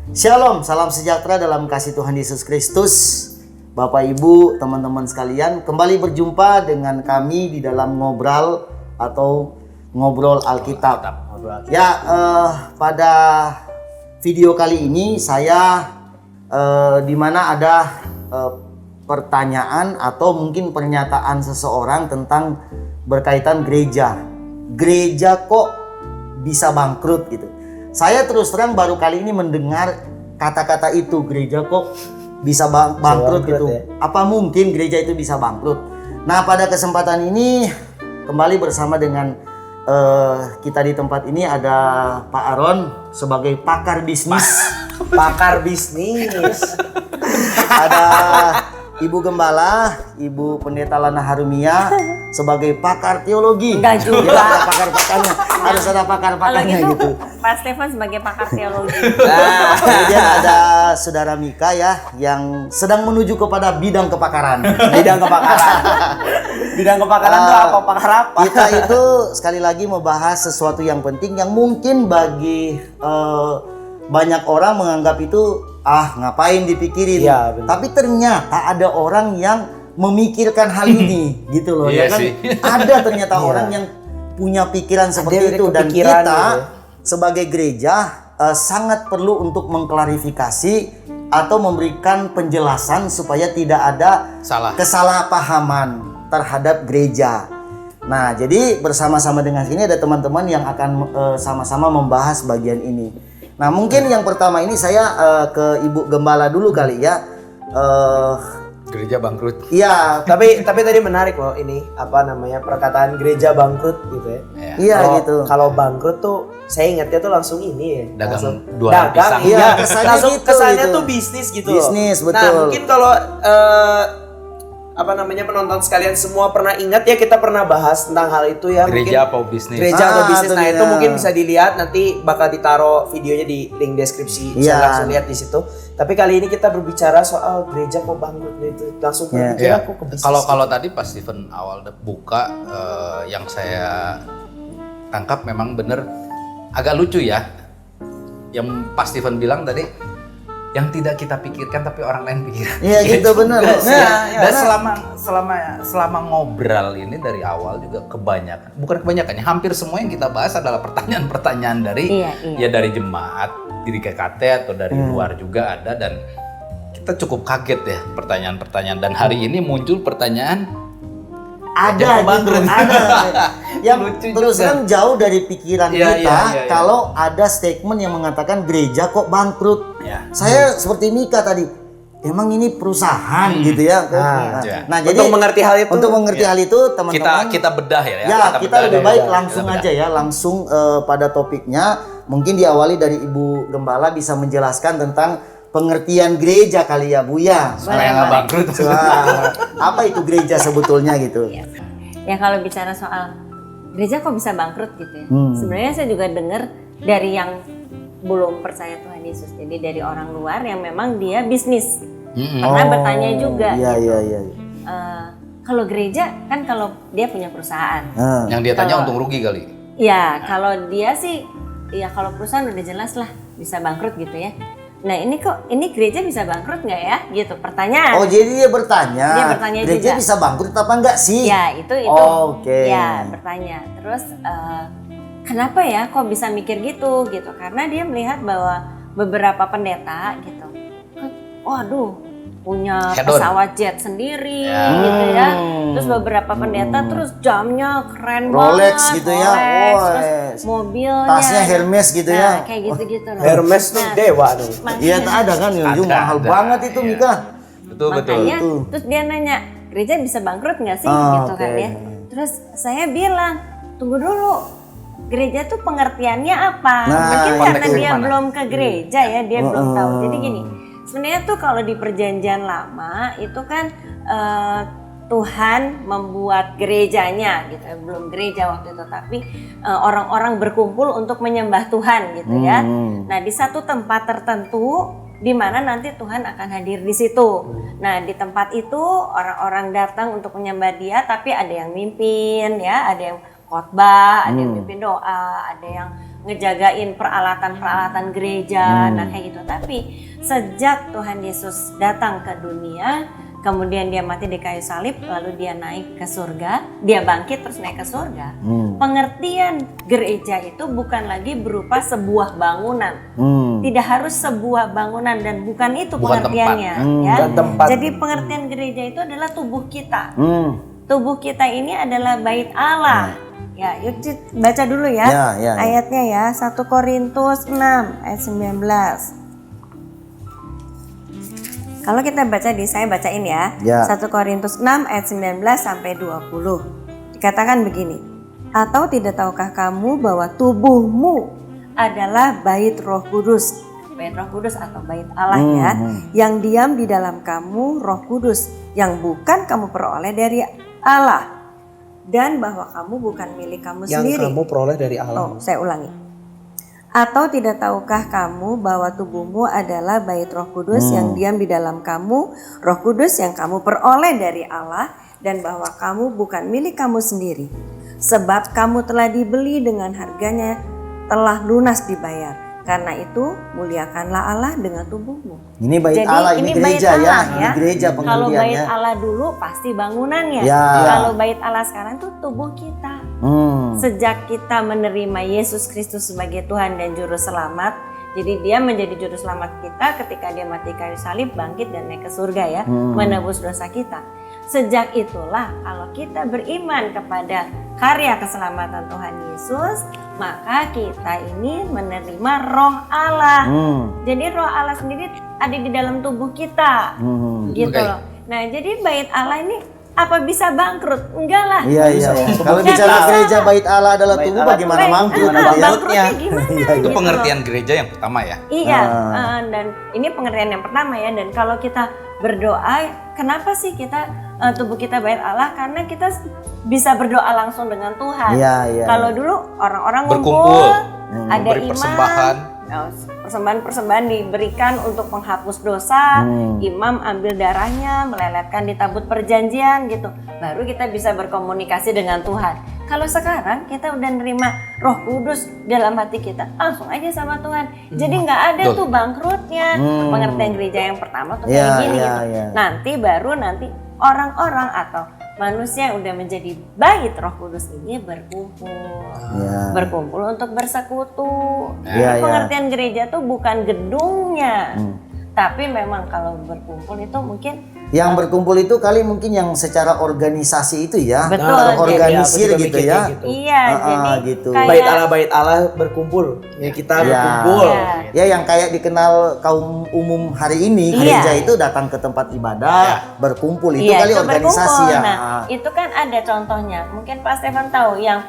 Shalom, salam sejahtera dalam kasih Tuhan Yesus Kristus. Bapak Ibu, teman-teman sekalian, kembali berjumpa dengan kami di dalam ngobrol atau ngobrol Alkitab. Ya, pada video kali ini saya di mana ada pertanyaan atau mungkin pernyataan seseorang tentang berkaitan gereja. Gereja kok bisa bangkrut gitu. Saya terus terang baru kali ini mendengar kata-kata itu, gereja kok bisa bangkrut gitu. Ya? Apa mungkin gereja itu bisa bangkrut? Nah, pada kesempatan ini kembali bersama dengan kita di tempat ini ada Pak Aron sebagai pakar bisnis. Pakar bisnis. Ada Ibu Gembala, Ibu Pendeta Lana Harumia sebagai pakar teologi. Enggak juga. Ya, pakar-pakarnya. Harus ada pakar-pakarnya gitu. Pak Stefan sebagai pakar teologi. Nah, kemudian ada Saudara Mika ya yang sedang menuju kepada bidang kepakaran. Bidang kepakaran. Bidang kepakaran itu apa? Pakar apa? Kita itu sekali lagi membahas sesuatu yang penting yang mungkin bagi banyak orang menganggap itu ngapain dipikirin. Ya, tapi ternyata ada orang yang memikirkan hal ini gitu loh. Iya ya kan? sih. Ada ternyata orang yang punya pikiran seperti itu dan kita gitu. Sebagai gereja sangat perlu untuk mengklarifikasi atau memberikan penjelasan supaya tidak ada kesalahpahaman terhadap gereja. Nah, jadi bersama-sama dengan sini ada teman-teman yang akan sama-sama membahas bagian ini. Nah, mungkin yang pertama ini saya ke Ibu Gembala dulu kali ya. Gereja bangkrut. Iya, Tapi tadi menarik loh ini perkataan gereja bangkrut gitu ya. Iya gitu. Kalau bangkrut tuh saya ingatnya tuh langsung ini ya. Dagang langsung dua dagang. pisang. Iya, Kesannya langsung gitu, kesannya gitu. tuh bisnis gitu. Bisnis, loh. betul. Nah, mungkin kalau penonton sekalian semua pernah ingat ya, kita pernah bahas tentang hal itu ya. Gereja mungkin apa bisnis? Gereja atau bisnis. Nah, tentunya. itu mungkin bisa dilihat, nanti bakal ditaruh videonya di link deskripsi. Bisa langsung lihat di situ. Tapi kali ini kita berbicara soal gereja kok bangkrut gitu. Langsung berbicara kok ke bisnis. Kalau tadi pas Steven awal buka yang saya tangkap memang bener agak lucu ya. Yang pas Steven bilang tadi yang tidak kita pikirkan tapi orang lain pikirkan. Iya gitu benar. Dan selama ngobrol ini dari awal juga bukan kebanyakan, hampir semua yang kita bahas adalah pertanyaan-pertanyaan dari dari jemaat, dari GKT atau dari luar juga ada, dan kita cukup kaget ya pertanyaan-pertanyaan, dan hari ini muncul pertanyaan ada gitu, ada yang terus terang jauh dari pikiran kita. Kalau ada statement yang mengatakan gereja kok bangkrut, saya seperti Mika tadi, emang ini perusahaan gitu ya. Nah, jadi untuk mengerti hal itu, teman-teman kita bedah ya. Kita lebih baik langsung aja ya, langsung pada topiknya. Mungkin diawali dari Ibu Gembala bisa menjelaskan tentang pengertian gereja kali ya Bu ya, supaya nggak bangkrut. Apa itu gereja sebetulnya gitu? Ya kalau bicara soal gereja kok bisa bangkrut gitu ya. Sebenarnya saya juga dengar dari yang belum percaya Tuhan Yesus. Jadi dari orang luar yang memang dia bisnis. Pernah bertanya juga. Iya. Kalau gereja kan kalau dia punya perusahaan. Yang dia tanya untung rugi kali. Ya kalau dia sih, ya kalau perusahaan udah jelas lah bisa bangkrut gitu ya. Nah ini gereja bisa bangkrut nggak ya? Gitu pertanyaan. Oh jadi dia bertanya. Dia bertanya gereja juga. bisa bangkrut apa enggak sih? Ya itu. Oke. Ya bertanya. Terus kenapa ya kok bisa mikir gitu? Karena dia melihat bahwa beberapa pendeta gitu, waduh punya pesawat jet sendiri gitu ya. Terus beberapa pendeta terus jamnya keren Rolex banget, gitu ya. terus mobilnya, tasnya Hermes gitu ya. Kayak gitu loh. Hermes tuh dewa dong. Iya ada kan, mahal banget itu Mika. Betul. Makanya terus dia nanya, gereja bisa bangkrut nggak sih gitu kan ya. Terus saya bilang, tunggu dulu, gereja tuh pengertiannya apa? Mungkin karena dia belum ke gereja ya, dia belum tahu. Jadi gini, sebenarnya tuh kalau di perjanjian lama itu kan Tuhan membuat gerejanya gitu, belum gereja waktu itu, tapi orang-orang berkumpul untuk menyembah Tuhan gitu ya. Nah di satu tempat tertentu di mana nanti Tuhan akan hadir di situ. Nah di tempat itu orang-orang datang untuk menyembah Dia, tapi ada yang mimpin ya, ada yang khotbah, ada yang mimpin doa, ada yang ngejagain peralatan-peralatan gereja, nah kayak gitu. Tapi sejak Tuhan Yesus datang ke dunia, kemudian dia mati di kayu salib, lalu dia naik ke surga, dia bangkit terus naik ke surga. Pengertian gereja itu bukan lagi berupa sebuah bangunan, tidak harus sebuah bangunan dan bukan itu pengertiannya, ya. Jadi pengertian gereja itu adalah tubuh kita. Tubuh kita ini adalah bait Allah. Ya, yuk baca dulu ya, ayatnya ya, 1 Korintus 6 ayat 19. Kalau kita baca saya bacain ya, 1 Korintus 6 ayat 19 sampai 20. Dikatakan begini, atau tidak tahukah kamu bahwa tubuhmu adalah bait Roh Kudus? Bait Roh Kudus atau bait Allah ya, yang diam di dalam kamu, Roh Kudus, yang bukan kamu peroleh dari Allah. Dan bahwa kamu bukan milik kamu sendiri. Yang kamu peroleh dari Allah. Saya ulangi. Atau tidak tahukah kamu bahwa tubuhmu adalah bait Roh Kudus yang diam di dalam kamu, Roh Kudus yang kamu peroleh dari Allah, dan bahwa kamu bukan milik kamu sendiri. Sebab kamu telah dibeli dengan harganya, telah lunas dibayar. Karena itu muliakanlah Allah dengan tubuhmu. Ini bait Allah, ini gereja ya. Ini gereja pengertiannya. Kalau bait Allah dulu pasti bangunannya. Kalau bait Allah sekarang tuh tubuh kita. Sejak kita menerima Yesus Kristus sebagai Tuhan dan Juru Selamat, jadi dia menjadi Juru Selamat kita ketika dia mati kayu salib, bangkit dan naik ke surga ya, menebus dosa kita. Sejak itulah kalau kita beriman kepada karya keselamatan Tuhan Yesus, maka kita ini menerima Roh Allah. Jadi Roh Allah sendiri ada di dalam tubuh kita, gitu loh. Nah, jadi bait Allah ini apa bisa bangkrut? Enggak lah. Iya. Kalau bicara gereja bait Allah adalah tubuh, bagaimana bangkrut? Bangkrutnya gimana? Itu pengertian gereja yang pertama ya. Iya, dan ini pengertian yang pertama ya. Dan kalau kita berdoa, kenapa sih kita tubuh kita bait Allah? Karena kita bisa berdoa langsung dengan Tuhan. Kalau dulu orang-orang berkumpul, ada imam, persembahan. Persembahan diberikan untuk menghapus dosa, imam ambil darahnya, meleletkan di tabut perjanjian gitu. Baru kita bisa berkomunikasi dengan Tuhan. Kalau sekarang kita udah nerima Roh Kudus dalam hati kita, langsung aja sama Tuhan. Jadi nggak ada tuh bangkrutnya. Pengertian gereja yang pertama tuh kayak gini gitu. Nanti baru orang-orang atau manusia yang udah menjadi bait Roh Kudus ini berkumpul untuk bersekutu. Pengertian gereja tuh bukan gedungnya, tapi memang kalau berkumpul itu mungkin yang berkumpul itu kali mungkin yang secara organisasi itu ya, betul, organisir gitu ya. Gitu. Iya, jadi gitu. kayak Bait Allah berkumpul, ya kita berkumpul. Ya, yang kayak dikenal kaum umum hari ini, gereja itu datang ke tempat ibadah, berkumpul itu kali itu organisasi ya. Nah, itu kan ada contohnya. Mungkin Pak Stefan tahu yang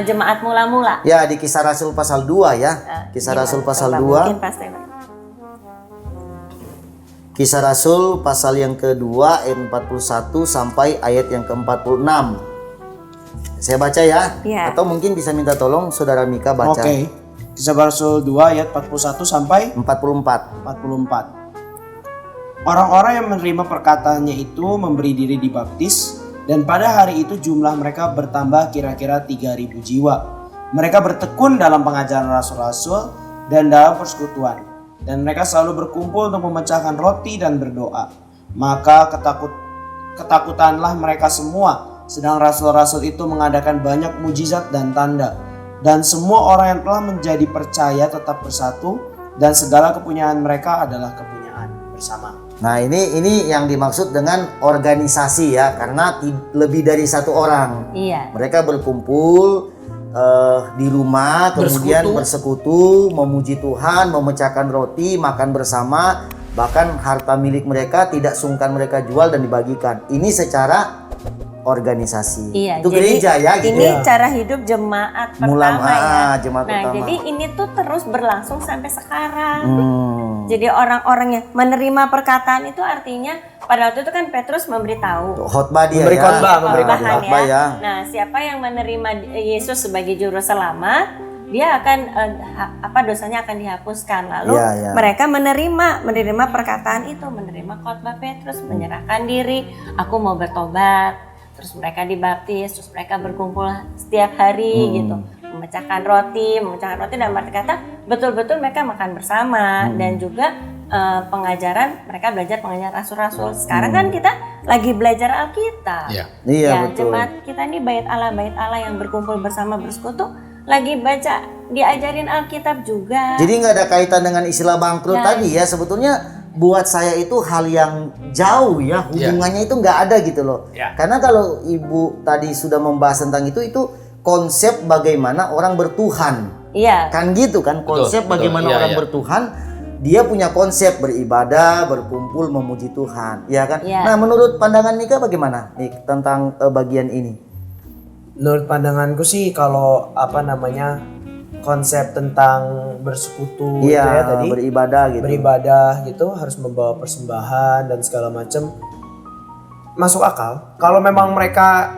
jemaat mula-mula. Ya, di Kisah Rasul pasal 2 ya. Kisah Rasul pasal 2. Mungkin Pak Stefan. Kisah Rasul pasal yang kedua ayat 41 sampai ayat yang ke-46. Saya baca ya. Atau mungkin bisa minta tolong Saudara Mika baca. Oke. Kisah Rasul 2 ayat 41 sampai 44. Orang-orang yang menerima perkataannya itu memberi diri dibaptis, dan pada hari itu jumlah mereka bertambah kira-kira 3.000 jiwa. Mereka bertekun dalam pengajaran rasul-rasul dan dalam persekutuan. Dan mereka selalu berkumpul untuk memecahkan roti dan berdoa. Maka ketakutanlah mereka semua, sedang rasul-rasul itu mengadakan banyak mujizat dan tanda. Dan semua orang yang telah menjadi percaya tetap bersatu, dan segala kepunyaan mereka adalah kepunyaan bersama. Nah, ini yang dimaksud dengan organisasi ya, karena lebih dari satu orang. Mereka berkumpul di rumah, kemudian bersekutu, memuji Tuhan, memecahkan roti, makan bersama, bahkan harta milik mereka tidak sungkan mereka jual dan dibagikan. Ini secara organisasi. Itu gereja ya gitu. Ini cara hidup jemaat pertama ya. Jemaat pertama. Jadi ini tuh terus berlangsung sampai sekarang. Jadi orang-orang yang menerima perkataan itu artinya pada waktu itu kan Petrus memberitahu. Khotbah dia memberi khotbah ya. Nah, siapa yang menerima Yesus sebagai juru selamat, dia akan dosanya akan dihapuskan. Lalu mereka menerima perkataan itu, menerima khotbah Petrus, menyerahkan diri, aku mau bertobat. Terus mereka dibaptis, terus mereka berkumpul setiap hari gitu. memecahkan roti dalam arti kata betul-betul mereka makan bersama dan juga pengajaran mereka belajar pengajaran rasul-rasul. Sekarang kan kita lagi belajar Alkitab. Iya, betul. Jemaat kita ini bait Allah yang berkumpul bersama bersekutu lagi baca diajarin Alkitab juga. Jadi nggak ada kaitan dengan istilah bangkrut tadi ya. Sebetulnya buat saya itu hal yang jauh ya, hubungannya itu nggak ada gitu loh. Karena kalau Ibu tadi sudah membahas tentang itu konsep bagaimana orang bertuhan. Iya. Kan gitu kan, konsep bagaimana orang bertuhan. Dia punya konsep beribadah, berkumpul, memuji Tuhan, ya kan? Nah, menurut pandangan Mika bagaimana nih tentang bagian ini? Menurut pandanganku sih kalau konsep tentang bersekutu gitu ya tadi, beribadah gitu harus membawa persembahan dan segala macam, masuk akal. Kalau memang mereka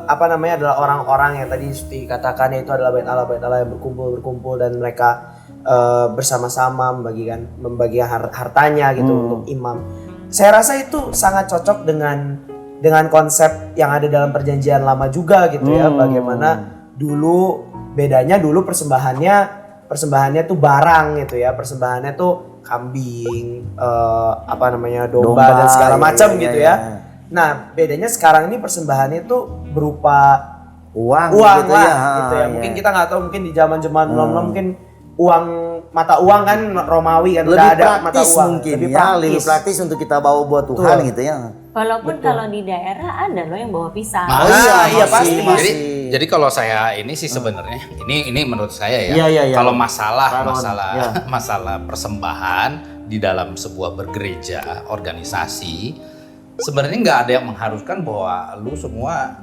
adalah orang-orang yang tadi dikatakan itu adalah bait Allah yang berkumpul dan mereka bersama-sama membagi hartanya gitu untuk imam. Saya rasa itu sangat cocok dengan konsep yang ada dalam perjanjian lama juga gitu ya. Bagaimana bedanya dulu persembahannya tuh barang gitu ya. Persembahannya tuh kambing, domba dan segala macam gitu ya. Nah, bedanya sekarang ini persembahannya tuh berupa uang gitu ya. Mungkin kita nggak tahu, mungkin di zaman mungkin mata uang kan Romawi kan lebih udah ada praktis mata uang mungkin lebih praktis untuk kita bawa buat Tuhan gitu ya. Walaupun kalau di daerah ada loh yang bawa pisang. Iya pasti. Jadi kalau saya ini sih sebenarnya ini menurut saya ya. Kalau masalah persembahan di dalam sebuah bergereja, organisasi, sebenarnya nggak ada yang mengharuskan bahwa lu semua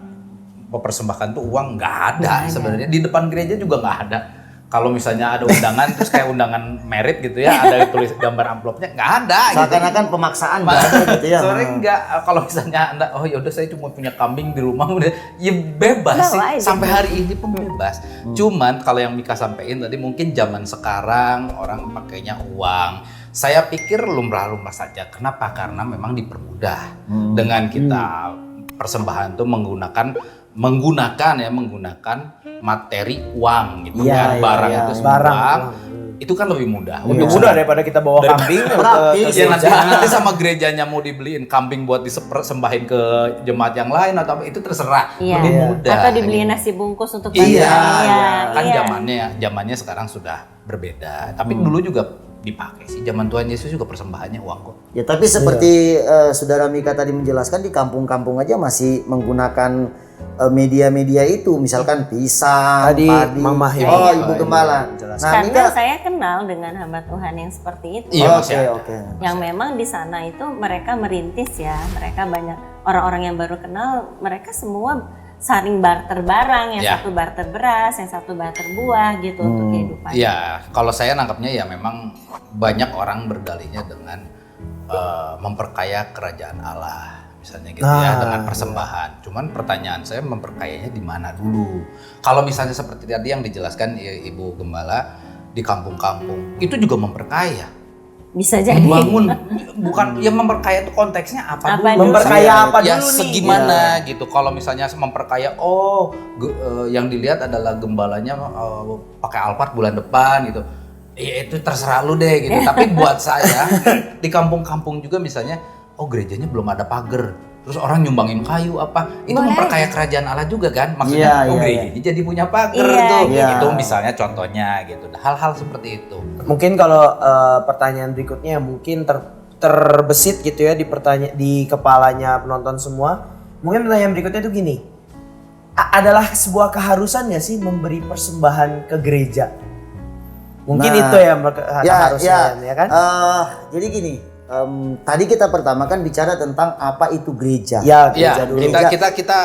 mempersembahkan tuh uang, nggak ada sebenarnya. Di depan gereja juga nggak ada. Kalau misalnya ada undangan terus kayak undangan merit gitu ya, ada tulis gambar amplopnya, nggak ada. Seakan-akan pemaksaan nggak ada gitu ya. Sebenarnya nggak. Kalau misalnya Anda, yaudah saya cuma punya kambing di rumah, udah ya bebas sih. Sampai hari ini pun bebas. Cuman kalau yang Mika sampein tadi mungkin zaman sekarang orang pakainya uang. Saya pikir lumrah-lumrah saja. Kenapa? Karena memang dipermudah dengan kita persembahan tuh menggunakan materi uang gitu kan, barang itu barang itu kan lebih mudah. Lebih mudah daripada kita bawa kambing nanti sama gerejanya mau dibeliin kambing buat disembahin ke jemaat yang lain atau apa itu terserah. Lebih mudah. Atau dibeliin nasi bungkus untuk Zamannya sekarang sudah berbeda. Tapi dulu juga dipakai sih. Zaman Tuhan Yesus juga persembahannya uang kok. Ya, tapi seperti Saudara Mika tadi menjelaskan, di kampung-kampung aja masih menggunakan media-media itu, misalkan pisang, tadi padi. Mama Ibu Gembala. Nah, karena saya kenal dengan hamba Tuhan yang seperti itu. Oke. Yang memang di sana itu mereka merintis ya, mereka banyak orang-orang yang baru kenal, mereka semua saling barter barang, yang satu barter beras, yang satu barter buah gitu untuk kehidupan. Iya, kalau saya nangkapnya ya memang banyak orang berdalihnya dengan memperkaya kerajaan Allah. Misalnya gitu dengan persembahan. Cuman pertanyaan saya, memperkayanya di mana dulu? Kalau misalnya seperti tadi yang dijelaskan Ibu Gembala di kampung-kampung, itu juga memperkaya. Bisa jadi. Membangun, bukan ya memperkaya itu konteksnya apa dulu? Memperkaya apa ya, dulu nih? Segimana gitu. Kalau misalnya memperkaya, yang dilihat adalah gembalanya pakai Alphard bulan depan gitu. Ya itu terserah lu deh gitu. Tapi buat saya di kampung-kampung juga misalnya, gerejanya belum ada pagar, terus orang nyumbangin kayu apa, itu memperkaya kerajaan Allah juga kan, maksudnya gerejanya jadi punya pagar tuh, itu misalnya contohnya gitu, hal-hal seperti itu. Mungkin kalau pertanyaan berikutnya mungkin terbesit gitu ya di kepalanya penonton semua, mungkin pertanyaan berikutnya itu gini, adalah sebuah keharusan nggak sih memberi persembahan ke gereja? Mungkin itu ya harusnya ya kan? Jadi gini. Tadi kita pertama kan bicara tentang apa itu gereja. Gereja dulu. Kita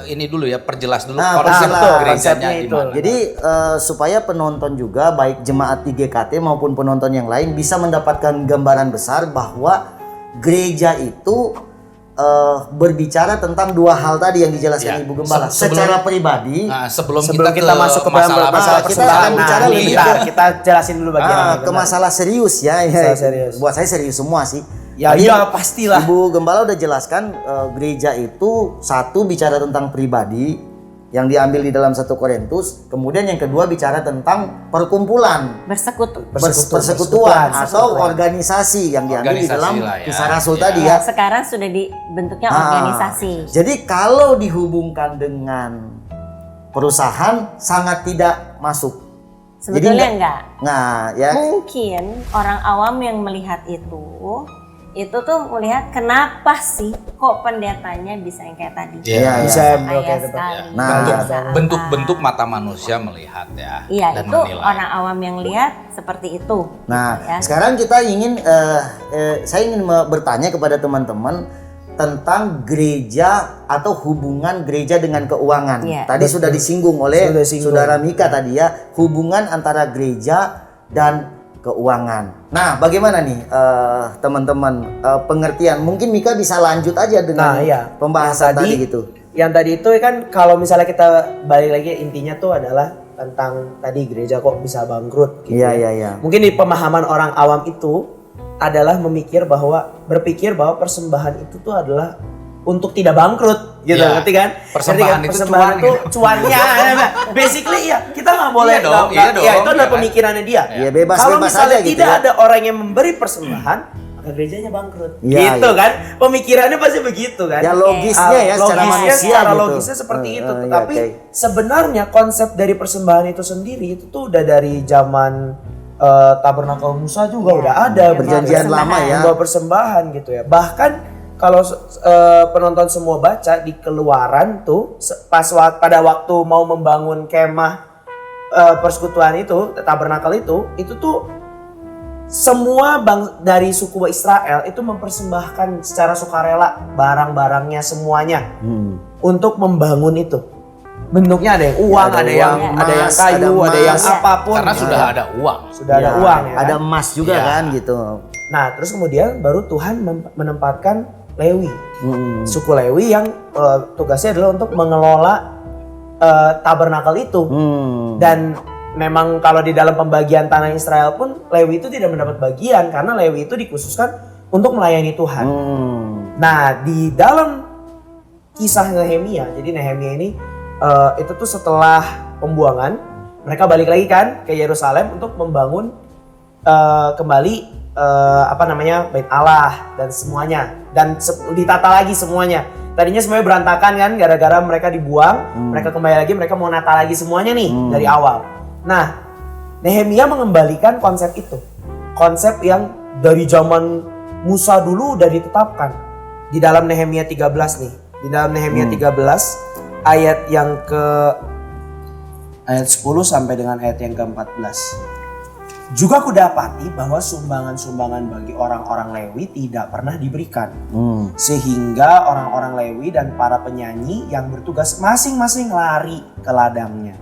ini dulu ya, perjelas dulu konsep gerejanya itu. Jadi supaya penonton juga baik jemaat di GKT maupun penonton yang lain bisa mendapatkan gambaran besar bahwa gereja itu berbicara tentang dua hal tadi yang dijelaskan Ibu Gembala. Secara pribadi, sebelum kita masuk ke masalah persembahan, kita jelasin dulu bagian ke masalah serius ya. Serius. Buat saya serius semua sih. Ya pastilah. Ibu Gembala udah jelaskan gereja itu satu bicara tentang pribadi, yang diambil di dalam 1 Korintus. Kemudian yang kedua bicara tentang perkumpulan, persekutuan atau organisasi yang diambil di dalam Kisah Rasul tadi ya. Sekarang sudah dibentuknya organisasi. Jadi kalau dihubungkan dengan perusahaan sangat tidak masuk. Sebetulnya enggak. Nah, ya. Mungkin orang awam yang melihat itu tuh melihat kenapa sih kok pendetanya bisa yang kayak tadi. Bisa kaya sekali. Nah, bentuk-bentuk mata manusia melihat ya. Iya, dan itu menilai. orang awam yang lihat seperti itu. Nah, gitu ya. sekarang kita ingin saya ingin bertanya kepada teman-teman tentang gereja atau hubungan gereja dengan keuangan. Tadi sudah disinggung oleh Saudara Mika tadi ya, hubungan antara gereja dan keuangan. Nah, bagaimana nih teman-teman pengertian? Mungkin Mika bisa lanjut aja dengan pembahasan tadi gitu. Yang tadi itu kan kalau misalnya kita balik lagi intinya tuh adalah tentang tadi gereja kok bisa bangkrut gitu. Iya. Mungkin di pemahaman orang awam itu adalah berpikir bahwa persembahan itu tuh adalah untuk tidak bangkrut gitu, ngerti kan? Persembahan itu cuannya. Basically kita nggak boleh iya dong, itu adalah pemikirannya dia. Iya, bebas Kalau misalnya aja gitu tidak ya. ada orang yang memberi persembahan, maka gerejanya bangkrut. Iya, Gitu kan? Pemikirannya pasti begitu kan? Ya logisnya ya secara manusia secara gitu. logisnya seperti itu. Iya, Tapi sebenarnya konsep dari persembahan itu sendiri itu tuh udah dari zaman Tabernakel Musa juga udah ada perjanjian lama ya. Membawa persembahan gitu ya. Bahkan kalau penonton semua baca di Keluaran tuh pada waktu mau membangun kemah persekutuan itu, tabernakel itu tuh semua dari suku Israel itu mempersembahkan secara sukarela barang-barangnya semuanya untuk membangun itu. Bentuknya ada yang uang, ada yang kayu, ada yang apapun. Karena sudah ada uang. Sudah ada uang ya. Ada emas juga kan gitu. Nah, terus kemudian baru Tuhan menempatkan Lewi. Suku Lewi yang tugasnya adalah untuk mengelola tabernakel itu. Dan memang kalau di dalam pembagian tanah Israel pun Lewi itu tidak mendapat bagian karena Lewi itu dikhususkan untuk melayani Tuhan. Nah, di dalam kisah Nehemia, jadi Nehemia ini itu tuh setelah pembuangan mereka balik lagi kan ke Yerusalem untuk membangun kembali Bait Allah dan semuanya dan ditata lagi semuanya. Tadinya semuanya berantakan kan gara-gara mereka dibuang, mereka kembali lagi, mereka mau nata lagi semuanya nih dari awal. Nah, Nehemia mengembalikan konsep itu. Konsep yang dari zaman Musa dulu udah ditetapkan. Di dalam Nehemia 13 nih. Di dalam Nehemia 13 ayat 10 sampai dengan ayat yang ke-14. Juga kudapati bahwa sumbangan-sumbangan bagi orang-orang Lewi tidak pernah diberikan. Sehingga orang-orang Lewi dan para penyanyi yang bertugas masing-masing lari ke ladangnya.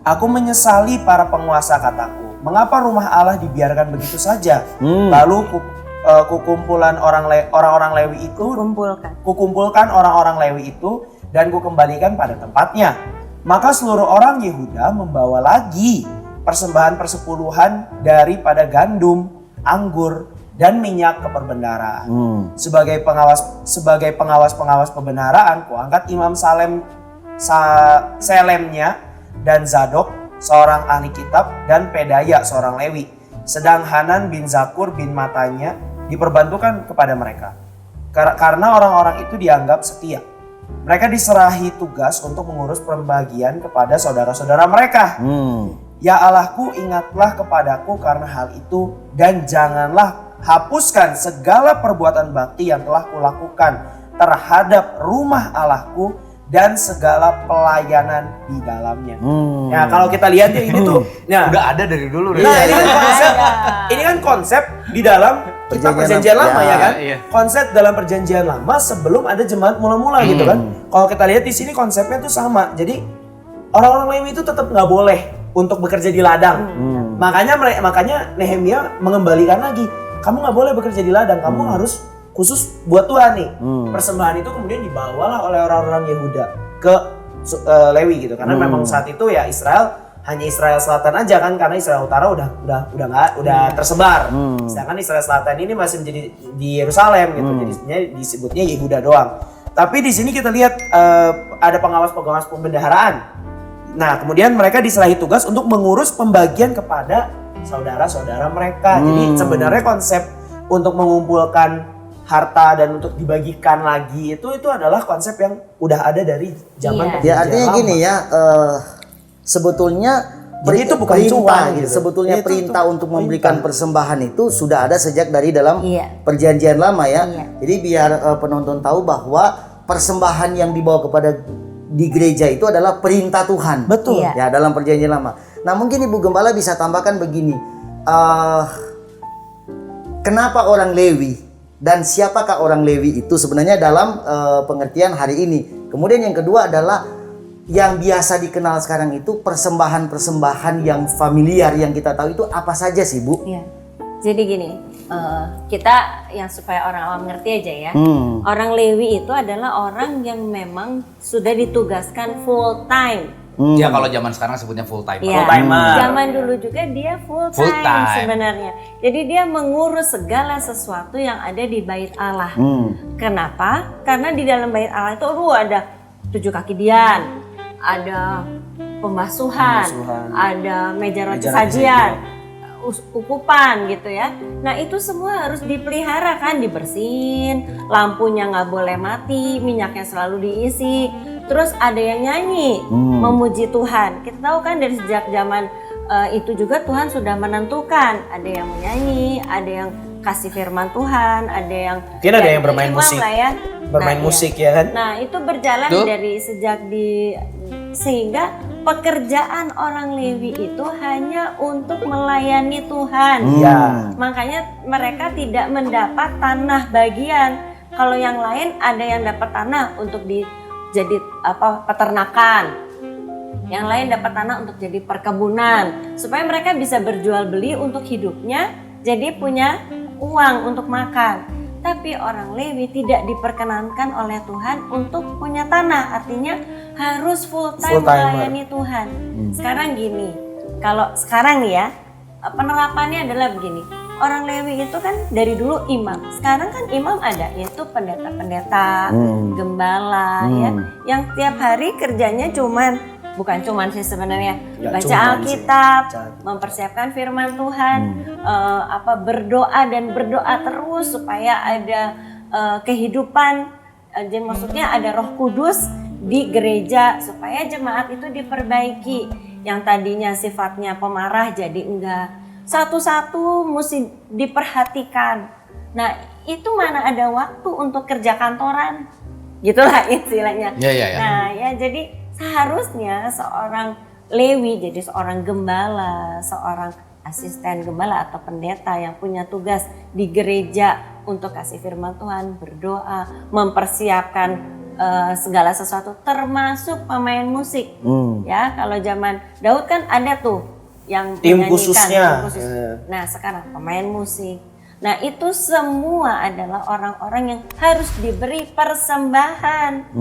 Aku menyesali para penguasa, kataku. Mengapa rumah Allah dibiarkan begitu saja? Lalu kukumpulkan orang-orang Lewi itu. Kukumpulkan orang-orang Lewi itu dan kukembalikan pada tempatnya. Maka seluruh orang Yehuda membawa lagi persembahan persepuluhan daripada gandum, anggur, dan minyak ke perbendaharaan. Sebagai pengawas pembendaharaan, kuangkat Imam Selemnya dan Zadok, seorang ahli kitab, dan Pedaya, seorang Lewi. Sedang Hanan bin Zakur bin Matanya diperbantukan kepada mereka. Karena orang-orang itu dianggap setia. Mereka diserahi tugas untuk mengurus pembagian kepada saudara-saudara mereka. Ya Allahku, ingatlah kepadaku karena hal itu dan janganlah hapuskan segala perbuatan bakti yang telah kulakukan terhadap rumah Allahku dan segala pelayanan di dalamnya. Nah, kalau kita lihat ya ini tuh udah ada dari dulu. Nah, ini kan konsep di dalam perjanjian lama ya kan? Konsep dalam perjanjian lama sebelum ada jemaat mula-mula gitu kan. Kalau kita lihat di sini konsepnya tuh sama. Jadi orang-orang Lewi itu tetap nggak boleh untuk bekerja di ladang. Makanya Nehemia mengembalikan lagi. Kamu nggak boleh bekerja di ladang. Kamu harus khusus buat Tuhan nih. Persembahan itu kemudian dibawalah oleh orang-orang Yehuda ke Lewi gitu. Karena memang saat itu ya hanya Israel Selatan aja kan, karena Israel Utara udah tersebar. Sedangkan Israel Selatan ini masih menjadi di Yerusalem gitu. Jadi disebutnya Yehuda doang. Tapi di sini kita lihat ada pengawas-pengawas pembendaharaan. Nah, kemudian mereka diserahi tugas untuk mengurus pembagian kepada saudara-saudara mereka. Jadi sebenarnya konsep untuk mengumpulkan harta dan untuk dibagikan lagi itu adalah konsep yang udah ada dari zaman perjanjian Ya artinya lama. gini ya, sebetulnya Jadi itu bukan perintah cuan gitu. Sebetulnya Itu perintah untuk memberikan persembahan itu sudah ada sejak dari dalam Iya. perjanjian lama ya. Iya. Jadi biar penonton tahu bahwa persembahan yang dibawa kepada di gereja itu adalah perintah Tuhan. Betul. Iya. Ya dalam perjanjian lama. Nah mungkin Ibu Gembala bisa tambahkan begini, kenapa orang Lewi dan siapakah orang Lewi itu sebenarnya dalam pengertian hari ini. Kemudian yang kedua adalah yang biasa dikenal sekarang itu persembahan-persembahan yang familiar yang kita tahu itu apa saja sih Bu? Iya. Jadi gini, kita yang supaya orang awam ngerti aja ya. Orang Lewi itu adalah orang yang memang sudah ditugaskan full time. Ya kalau zaman sekarang sebutnya full time. Ya, Full-timer. zaman dulu juga dia full Full time, time. sebenarnya. Jadi dia mengurus segala sesuatu yang ada di bait Allah. Kenapa? Karena di dalam bait Allah itu ada 7 kaki dian, ada pembasuhan, ada meja roti sajian, ukupan gitu ya. Nah itu semua harus dipelihara kan, dibersihin, lampunya nggak boleh mati, minyaknya selalu diisi. Terus ada yang nyanyi, memuji Tuhan. Kita tahu kan dari sejak zaman itu juga Tuhan sudah menentukan. Ada yang menyanyi, ada yang kasih firman Tuhan, ada yang Mungkin ada yang bermain imam musik. lah ya. Bermain Nah, musik iya. ya kan? Nah itu berjalan Tuh. dari sejak sehingga pekerjaan orang Lewi itu hanya untuk melayani Tuhan. Iya. Makanya mereka tidak mendapat tanah bagian. Kalau yang lain ada yang dapat tanah untuk jadi peternakan. Yang lain dapat tanah untuk jadi perkebunan supaya mereka bisa berjual beli untuk hidupnya, jadi punya uang untuk makan. Tapi orang Lewi tidak diperkenankan oleh Tuhan untuk punya tanah, artinya harus full time Full-timer. melayani Tuhan. Sekarang gini, kalau sekarang nih ya, penerapannya adalah begini. Orang Lewi itu kan dari dulu imam. Sekarang kan imam ada, yaitu pendeta-pendeta, gembala ya, yang tiap hari kerjanya bukan cuman sih sebenarnya, Nggak baca cuman Alkitab, sih. mempersiapkan firman Tuhan, berdoa dan berdoa terus supaya ada kehidupan. Jadi maksudnya ada Roh Kudus di gereja supaya jemaat itu diperbaiki. Yang tadinya sifatnya pemarah jadi enggak. Satu-satu mesti diperhatikan. Nah, itu mana ada waktu untuk kerja kantoran. Gitulah istilahnya. Ya. Nah, ya jadi seharusnya seorang Lewi jadi seorang gembala, seorang asisten gembala atau pendeta yang punya tugas di gereja untuk kasih firman Tuhan, berdoa, mempersiapkan segala sesuatu termasuk pemain musik. Ya, kalau zaman Daud kan ada tuh yang Tim menyanyikan, khususnya. tim khusus. Nah, sekarang pemain musik. Nah, itu semua adalah orang-orang yang harus diberi persembahan.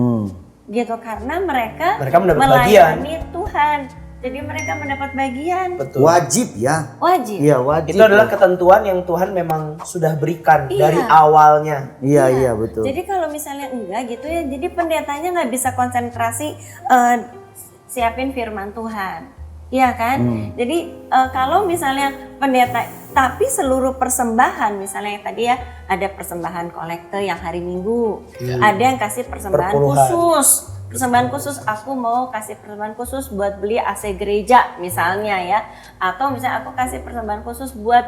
Gitu karena mereka mendapat melayani Tuhan. Jadi mereka mendapat bagian. Betul. Wajib ya. Wajib. Iya wajib. Itu adalah ketentuan yang Tuhan memang sudah berikan Iya. dari awalnya. Iya betul. Jadi kalau misalnya enggak gitu ya, jadi pendetanya nggak bisa konsentrasi siapin firman Tuhan. Iya kan? Jadi kalau misalnya pendeta, tapi seluruh persembahan, misalnya tadi ya ada persembahan kolekte yang hari Minggu, ada yang kasih persembahan Perpuluhan. khusus. Persembahan khusus, aku mau kasih persembahan khusus buat beli AC gereja misalnya ya. Atau misalnya aku kasih persembahan khusus buat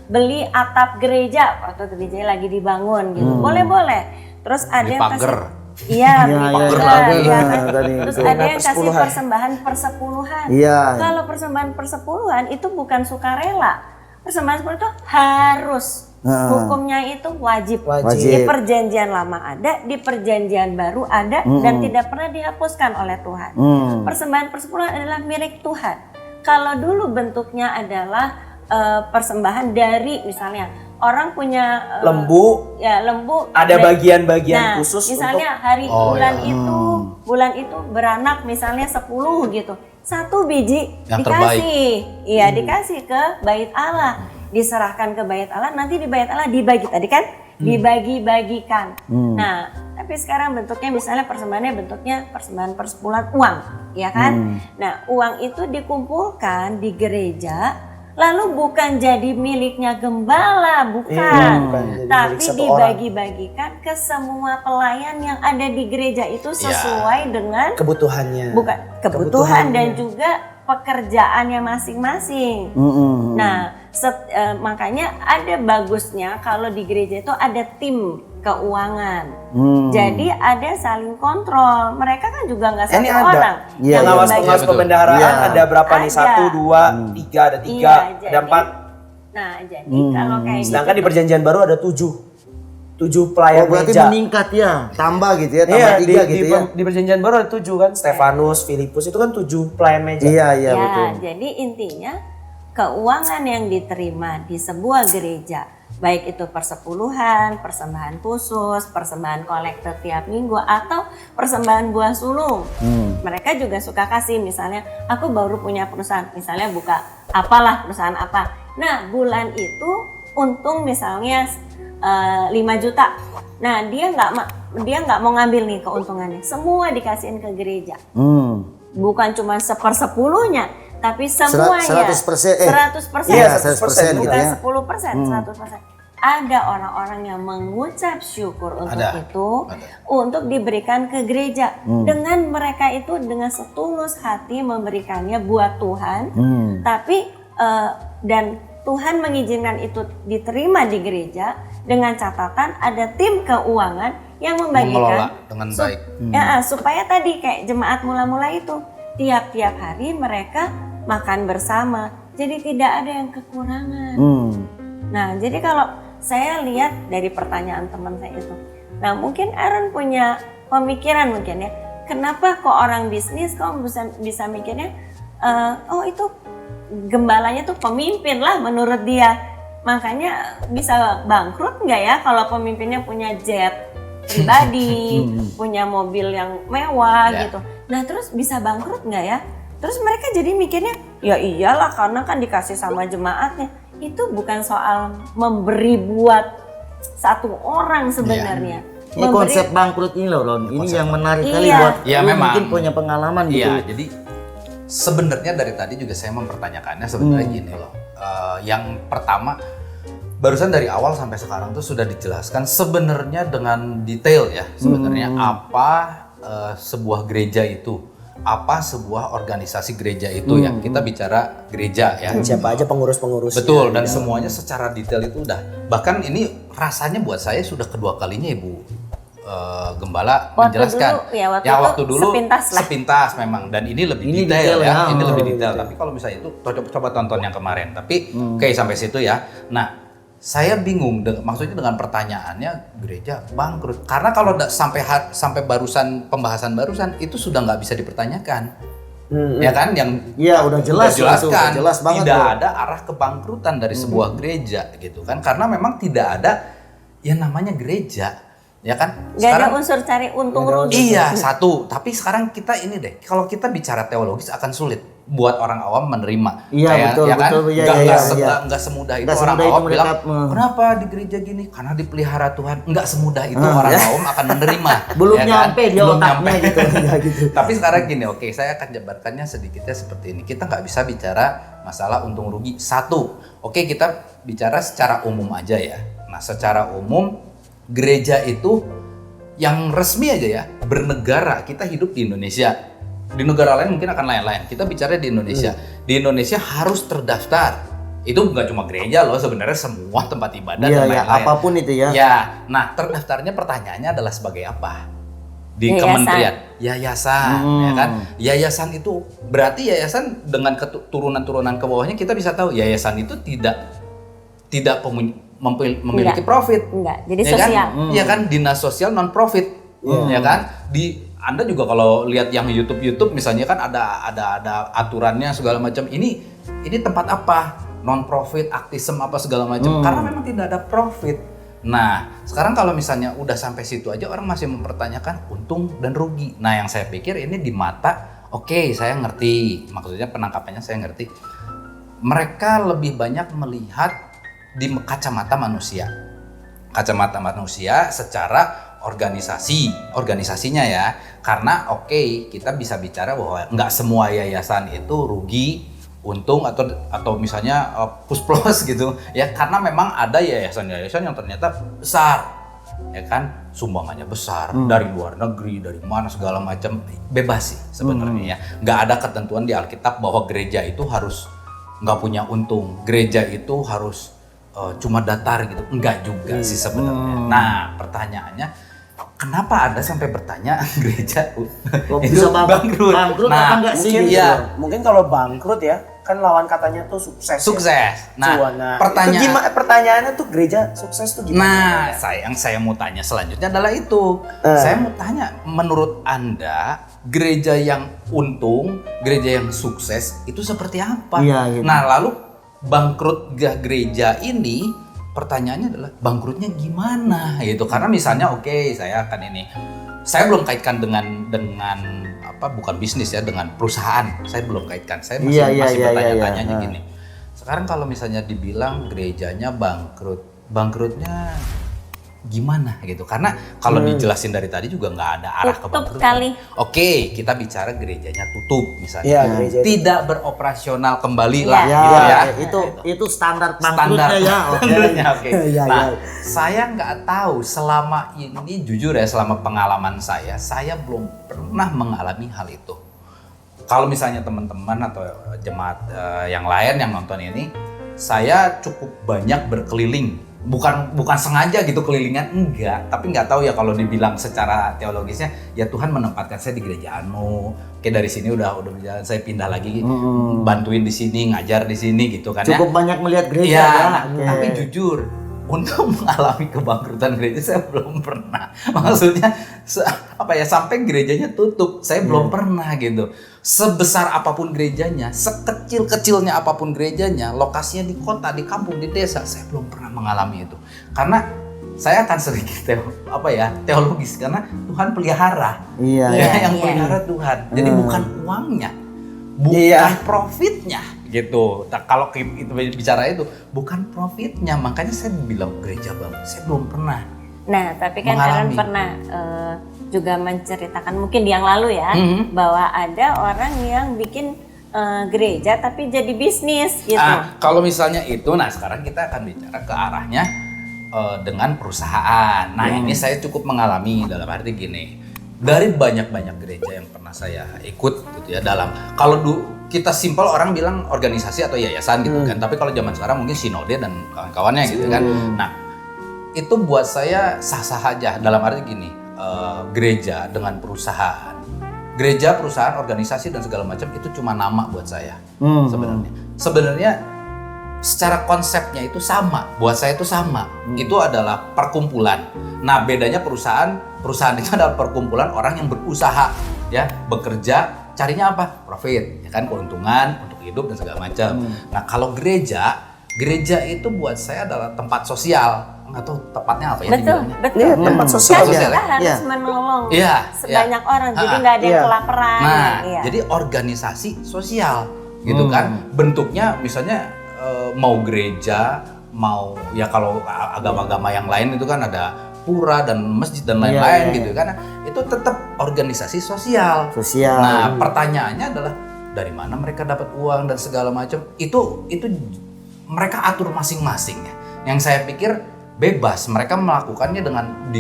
beli atap gereja waktu gereja lagi dibangun gitu. Boleh-boleh. Terus ada Beli yang kasih pagar. Iya, beli Pagar pagar, lagi, iya ya, kan? tadi Terus itu. ada yang kasih Persepuluhan. persembahan persepuluhan. Iya. Kalau persembahan persepuluhan itu bukan sukarela. Persembahan persepuluhan itu harus. Hukumnya itu wajib. Wajib. Di perjanjian lama ada, di perjanjian baru ada, dan tidak pernah dihapuskan oleh Tuhan. Persembahan persepuluhan adalah milik Tuhan. Kalau dulu bentuknya adalah persembahan dari misalnya orang punya Lembu, lembu ada dari- bagian-bagian khusus misalnya hari Oh, bulan itu beranak misalnya 10 gitu. 1 biji Yang dikasih. Iya, dikasih ke bait Allah. Diserahkan ke bait Allah, nanti di bait Allah dibagi tadi kan? Dibagi-bagikan. Nah, Tapi sekarang bentuknya misalnya persembahannya bentuknya persembahan persepuluhan uang, ya kan? Nah, uang itu dikumpulkan di gereja, lalu bukan jadi miliknya gembala, bukan. Tapi dibagi-bagikan ke semua pelayan yang ada di gereja itu sesuai dengan kebutuhannya. Bukan kebutuhan dan juga pekerjaannya masing-masing. Nah, makanya ada bagusnya kalau di gereja itu ada tim keuangan. Jadi ada saling kontrol. Mereka kan juga nggak satu orang. Yang pengawas pembendaharaan ada berapa nih? 1, 2, 3, ada 3, ada 4. Nah, jadi kalau kayak sedangkan gitu, di perjanjian baru ada 7 pelayan berarti gereja. meningkat ya, tambah gitu ya, tambah 3 gitu ya. Di perjanjian baru ada 7 kan, Stefanus, Filipus itu kan 7 pelayan meja. Iya betul. Jadi intinya keuangan yang diterima di sebuah gereja, baik itu persepuluhan, persembahan khusus, persembahan kolektor tiap minggu, atau persembahan buah sulung. Mereka juga suka kasih, misalnya aku baru punya perusahaan, misalnya buka apalah perusahaan apa. Nah, bulan itu untung misalnya 5 juta. Nah, dia nggak mau ngambil nih keuntungannya, semua dikasihin ke gereja. Bukan cuma 1/10-nya, tapi semuanya 100%. 100%. Iya, 100% gitu bukan ya. 10%, 100%. Ada orang-orang yang mengucap syukur untuk itu, untuk diberikan ke gereja. Dengan mereka itu dengan setulus hati memberikannya buat Tuhan, tapi dan Tuhan mengizinkan itu diterima di gereja dengan catatan ada tim keuangan yang membagikan mengelola dengan baik. Supaya tadi kayak jemaat mula-mula itu tiap-tiap hari mereka makan bersama, jadi tidak ada yang kekurangan. Nah, jadi kalau saya lihat dari pertanyaan teman saya itu, nah mungkin Aaron punya pemikiran mungkin ya, kenapa kok orang bisnis kok bisa mikirnya, oh itu gembalanya tuh pemimpin lah menurut dia, makanya bisa bangkrut nggak ya kalau pemimpinnya punya jet pribadi, punya mobil yang mewah gitu. Nah terus bisa bangkrut nggak ya? Terus mereka jadi mikirnya, ya iyalah karena kan dikasih sama jemaatnya. Itu bukan soal memberi buat satu orang sebenarnya. Ini konsep bangkrut ini loh Ron, ini yang menarik kali buat mungkin punya pengalaman gitu. Iya, jadi sebenarnya dari tadi juga saya mempertanyakannya sebenarnya gini loh. Yang pertama, barusan dari awal sampai sekarang tuh sudah dijelaskan sebenarnya dengan detail ya, sebenarnya apa sebuah gereja itu, apa sebuah organisasi gereja itu ya. Kita bicara gereja ya. Siapa aja pengurus-pengurusnya. Betul, dan semuanya secara detail itu udah. Bahkan ini rasanya buat saya sudah kedua kalinya Ibu Gembala menjelaskan. Waktu dulu sepintas memang, dan ini lebih detail ya. Ini lebih detail. Tapi kalau misalnya itu coba tonton yang kemarin. Tapi oke, sampai situ ya. Nah, saya bingung maksudnya dengan pertanyaannya gereja bangkrut. Karena kalau sampai pembahasan barusan itu sudah nggak bisa dipertanyakan. Ya kan, yang udah jelas jelaskan itu, jelas banget tidak tuh. ada arah kebangkrutan dari sebuah gereja gitu kan, karena memang tidak ada yang namanya gereja ya kan. Gak ada unsur cari untung rugi. Iya, satu. Tapi sekarang kita ini deh, kalau kita bicara teologis akan sulit buat orang awam menerima. Iya, betul, ya kan? betul. Nggak semudah itu orang awam bilang, kenapa di gereja gini? Karena dipelihara Tuhan. Nggak semudah itu orang awam akan menerima. Belum ya nyampe kan? dia otaknya gitu. Tapi sekarang gini, oke, saya akan jabarkannya sedikitnya seperti ini. Kita nggak bisa bicara masalah untung rugi. Satu, oke, kita bicara secara umum aja ya. Nah, secara umum gereja itu yang resmi aja ya, bernegara, kita hidup di Indonesia. Di negara lain mungkin akan lain-lain. Kita bicara di Indonesia. Di Indonesia harus terdaftar. Itu nggak cuma gereja loh, sebenarnya semua tempat ibadah dan lain-lain. Apapun itu ya. Ya, nah terdaftarnya pertanyaannya adalah sebagai apa? Di kementerian. Yayasan, ya kan? Yayasan itu berarti yayasan dengan turunan-turunan ke bawahnya kita bisa tahu yayasan itu tidak memiliki profit. Enggak, jadi ya sosial. Iya kan, dinas sosial non profit. Ya kan? Anda juga kalau lihat yang YouTube misalnya kan ada aturannya segala macam. Ini tempat apa? Non profit, aktisem apa segala macam. Karena memang tidak ada profit. Nah, sekarang kalau misalnya udah sampai situ aja orang masih mempertanyakan untung dan rugi. Nah, yang saya pikir ini di mata, oke, saya ngerti. Maksudnya penangkapannya saya ngerti. Mereka lebih banyak melihat di kacamata manusia. Kacamata manusia secara organisasinya ya. Karena oke, kita bisa bicara bahwa nggak semua yayasan itu rugi, untung atau misalnya plus plus gitu ya, karena memang ada yayasan-yayasan yang ternyata besar ya kan, sumbangannya besar dari luar negeri, dari mana segala macam, bebas sih sebenarnya ya. Nggak ada ketentuan di Alkitab bahwa gereja itu harus nggak punya untung, gereja itu harus cuma datar gitu, enggak juga sih sebenarnya. Nah pertanyaannya, kenapa Anda sampai bertanya gereja bisa bangkrut? Bangkrut apa enggak sih? Mungkin, Iya. mungkin kalau bangkrut ya, kan lawan katanya tuh sukses. Sukses. Nah, Cuan. Pertanyaannya tuh gereja sukses tuh gimana? Nah, saya mau tanya selanjutnya adalah itu. Saya mau tanya, menurut Anda gereja yang untung, gereja yang sukses itu seperti apa? Iya, gitu. Nah, lalu bangkrut gereja ini, pertanyaannya adalah bangkrutnya gimana gitu. Karena misalnya saya belum kaitkan dengan bukan bisnis ya, dengan perusahaan. Saya belum kaitkan. Saya masih bertanya-tanya gini. Sekarang kalau misalnya dibilang gerejanya bankrutnya gimana gitu, karena kalau dijelasin dari tadi juga nggak ada arah ke Tutup bangkrutan. kali. Oke, kita bicara gerejanya tutup misalnya, Iya, gereja tidak beroperasional kembali Iya. lah Ya, gitu ya. itu standar bangkrutnya ya. Standarnya, oke. Iya, Nah, iya. saya nggak tahu selama ini, jujur ya, selama pengalaman saya belum pernah mengalami hal itu. Kalau misalnya teman-teman atau jemaat yang lain yang nonton ini, saya cukup banyak berkeliling. Bukan sengaja gitu kelilingan, enggak, tapi nggak tahu ya kalau dibilang secara teologisnya, ya Tuhan menempatkan saya di gereja kayak dari sini udah berjalan, saya pindah lagi bantuin di sini, ngajar di sini gitu kan. Cukup banyak melihat gereja ya. ya. Tapi jujur, untuk mengalami kebangkrutan gereja saya belum pernah. Maksudnya sampai gerejanya tutup, saya belum pernah gitu. Sebesar apapun gerejanya, sekecil-kecilnya apapun gerejanya, lokasinya di kota, di kampung, di desa, saya belum pernah mengalami itu. Karena saya akan sedikit teologis, karena Tuhan pelihara. Iya. Yang pelihara Tuhan. Jadi bukan uangnya, bukan profitnya gitu. Kalau itu bicara itu bukan profitnya, makanya saya bilang gereja banget. Saya belum pernah. Nah, tapi kan Aaron pernah juga menceritakan mungkin di yang lalu ya, bahwa ada orang yang bikin gereja tapi jadi bisnis gitu. Kalau misalnya itu, nah sekarang kita akan bicara ke arahnya dengan perusahaan. Nah ini saya cukup mengalami, dalam arti gini, dari banyak-banyak gereja yang pernah saya ikut gitu ya, kalau kita simpel orang bilang organisasi atau yayasan gitu kan, tapi kalau zaman sekarang mungkin sinode dan kawan-kawannya gitu kan. Nah itu buat saya sah-sah aja, dalam arti gini, gereja dengan perusahaan, gereja, perusahaan, organisasi dan segala macam itu cuma nama buat saya sebenarnya secara konsepnya itu sama, buat saya itu sama. Itu adalah perkumpulan. Nah bedanya perusahaan itu adalah perkumpulan orang yang berusaha ya, bekerja, carinya apa? Profit, ya kan, keuntungan untuk hidup dan segala macam. Nah kalau gereja itu buat saya adalah tempat sosial. Nggak tahu tepatnya apa ya dibilangnya. Betul. Iya, tempat sosial. Kita harus menolong sebanyak orang, jadi nggak ada yang kelaparan. Nah, jadi organisasi sosial gitu kan. Bentuknya misalnya mau gereja, mau ya kalau agama-agama yang lain itu kan ada pura dan masjid dan lain-lain gitu kan. Itu tetap organisasi sosial. Nah, pertanyaannya adalah dari mana mereka dapat uang dan segala macam. Itu mereka atur masing-masing ya. Yang saya pikir bebas, mereka melakukannya dengan